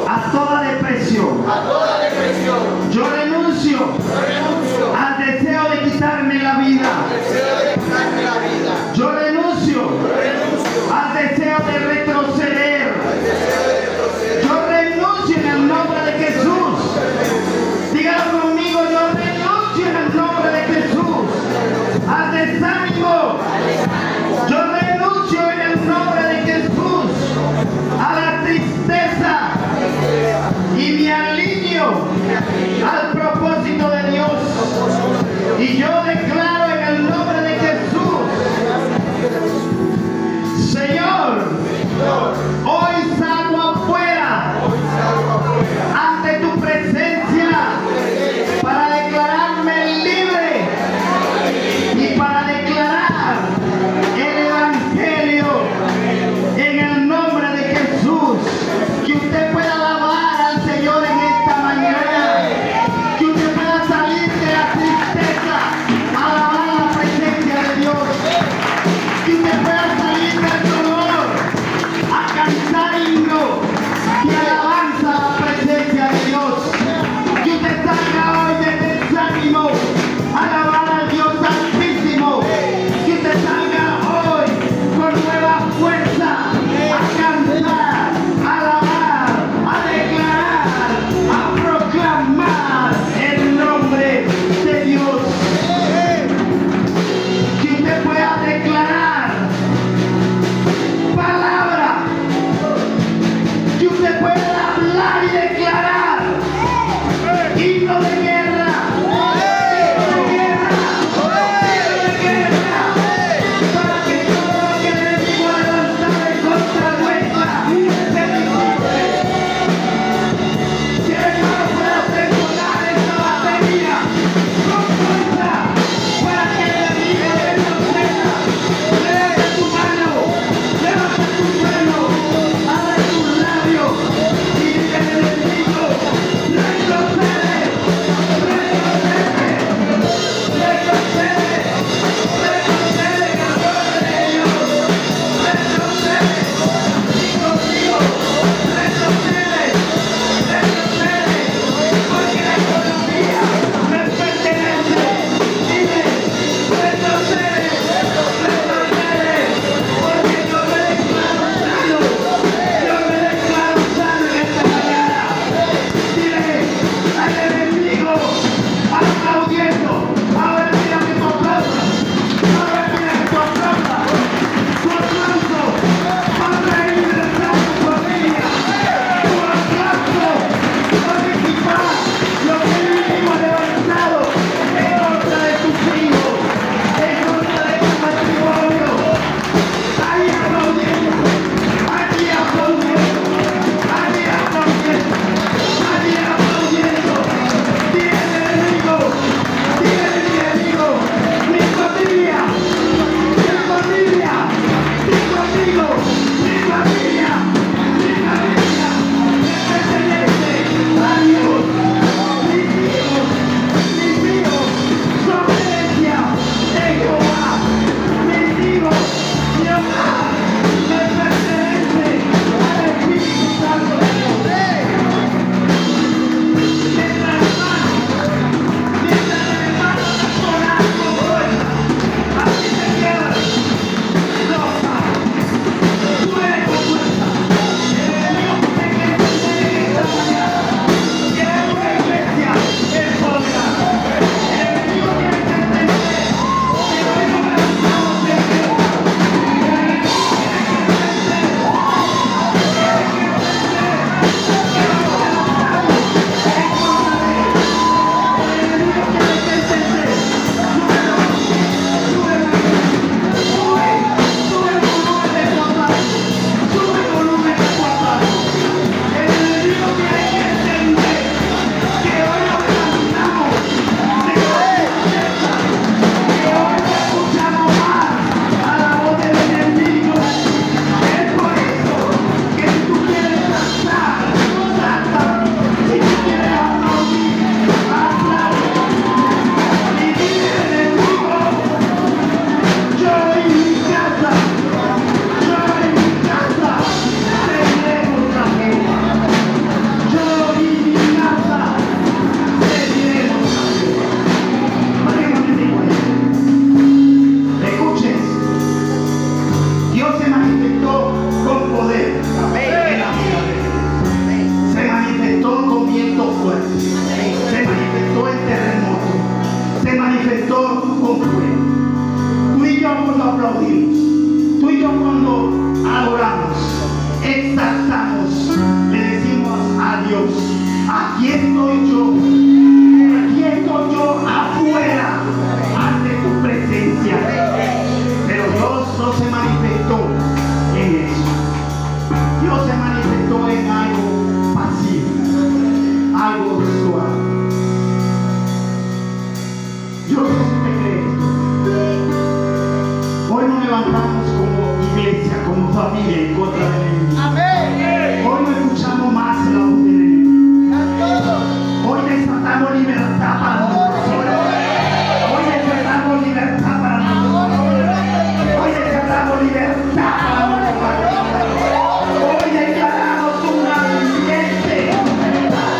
a toda depresión. A toda depresión. Yo renuncio al deseo de quitarme la vida. Deseo de quitarme la vida. Yo renuncio al deseo de retroceder. Yo renuncio en el nombre de Jesús. Dígalo conmigo: yo renuncio en el nombre de Jesús al desánimo. Yo renuncio en el nombre de Jesús a la tristeza y me alineo al propósito de Dios. Y yo declaro en el nombre de Jesús: Señor, hoy salgo afuera ante tu presencia para declararme libre y para declarar el Evangelio en el nombre de Jesús. Que usted pueda alabar al Señor en esta mañana, que usted pueda salir de la tristeza, alabar la presencia de Dios, que usted pueda salir del dolor a cantar himno y alabanza a la presencia de Dios, que usted salga hoy del desánimo a alabar al Dios Altísimo, que usted salga hoy con nueva fuerza a cantar, a alabar, a declarar, a proclamar el nombre de Dios. Que usted pueda declarar palabra, que usted pueda hablar y declarar himno de guerra, para que todo lo que el enemigo ha levantado en contra nuestra se disuelve. Que el hermano pueda presionar esta batería con fuerza para que el enemigo retroceda. Levanta tu mano, levanta tu suelo, abre tus labios y que el enemigo aplaudimos. Tú y yo cuando adoramos, exaltamos, le decimos a Dios, aquí estoy yo afuera ante tu presencia. Pero Dios no se manifestó en eso. Dios se manifestó en algo pasivo, algo suave. Yo no sé si usted cree esto. Hoy nos levantamos como iglesia, como familia en contra del enemigo. Amén. Hoy no escuchamos más la voz del enemigo. Santo. Hoy desatamos libertad para nosotros. Hoy desatamos libertad para nosotros. Hoy desatamos libertad para nosotros. Hoy declaramos un ambiente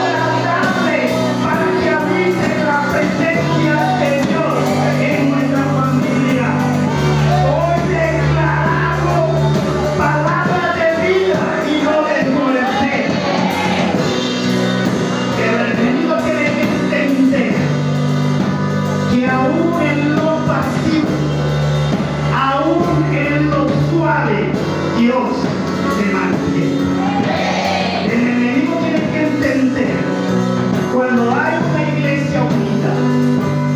agradable para que habite la presencia de Dios en nuestra familia. Hoy declaramos palabras de vida y no de muerte. El enemigo tiene que entender que aún en lo pasivo, aún en lo suave, Dios se mantiene. El enemigo tiene que entender cuando hay una iglesia unida,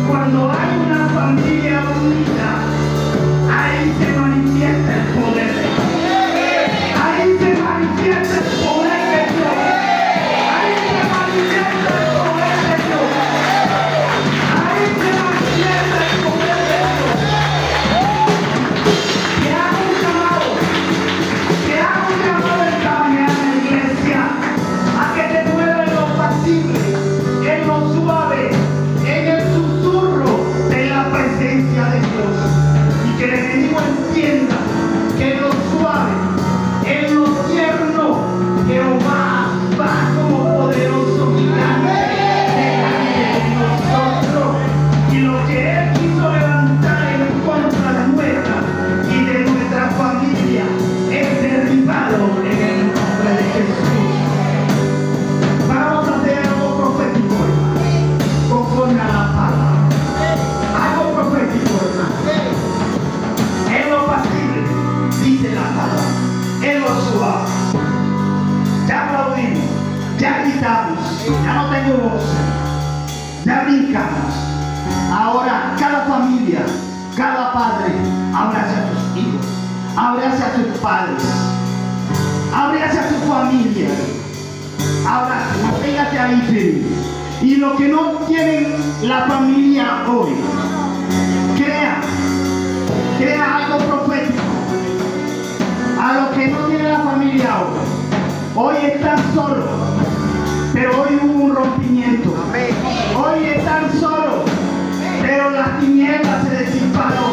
cuando hay una familia unida, ahí se manifiesta el poder de Dios. Ahí se manifiesta el poder de Dios. Ahí se manifiesta el poder de Dios. Ahí se manifiesta el poder de Dios. Que haga un llamado esta mañana, iglesia, a que te mueva en lo pasible, en lo suave, en el susurro de la presencia de Dios. Y que el enemigo entienda que en lo suave, en lo tierno, Jehová va como poderoso gigante delante de nosotros. Y lo que Él quiso levantar en contra de nuestra y de nuestra familia es derribado en el nombre de Jesús. Vamos a hacer algo profético, hermano, conforme a la palabra. Algo profético, hermano. En lo pasible, dice la palabra, en lo suave. Ya aplaudimos, ya gritamos, ya no tengo voz, ya brincamos. Ahora cada familia, cada padre, abrace a sus hijos, abrace a sus padres, abrace a su familia. Ahora, pégate ahí, Felipe. Y lo que no tienen la familia hoy, crea algo profético. A lo que no tiene la familia hoy están solos, pero hoy hubo un rompimiento. Hoy están solos, pero las tinieblas se disiparon.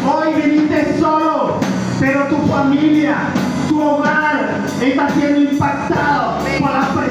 Hoy viniste solo, pero tu familia, tu hogar está siendo impactado por la presencia.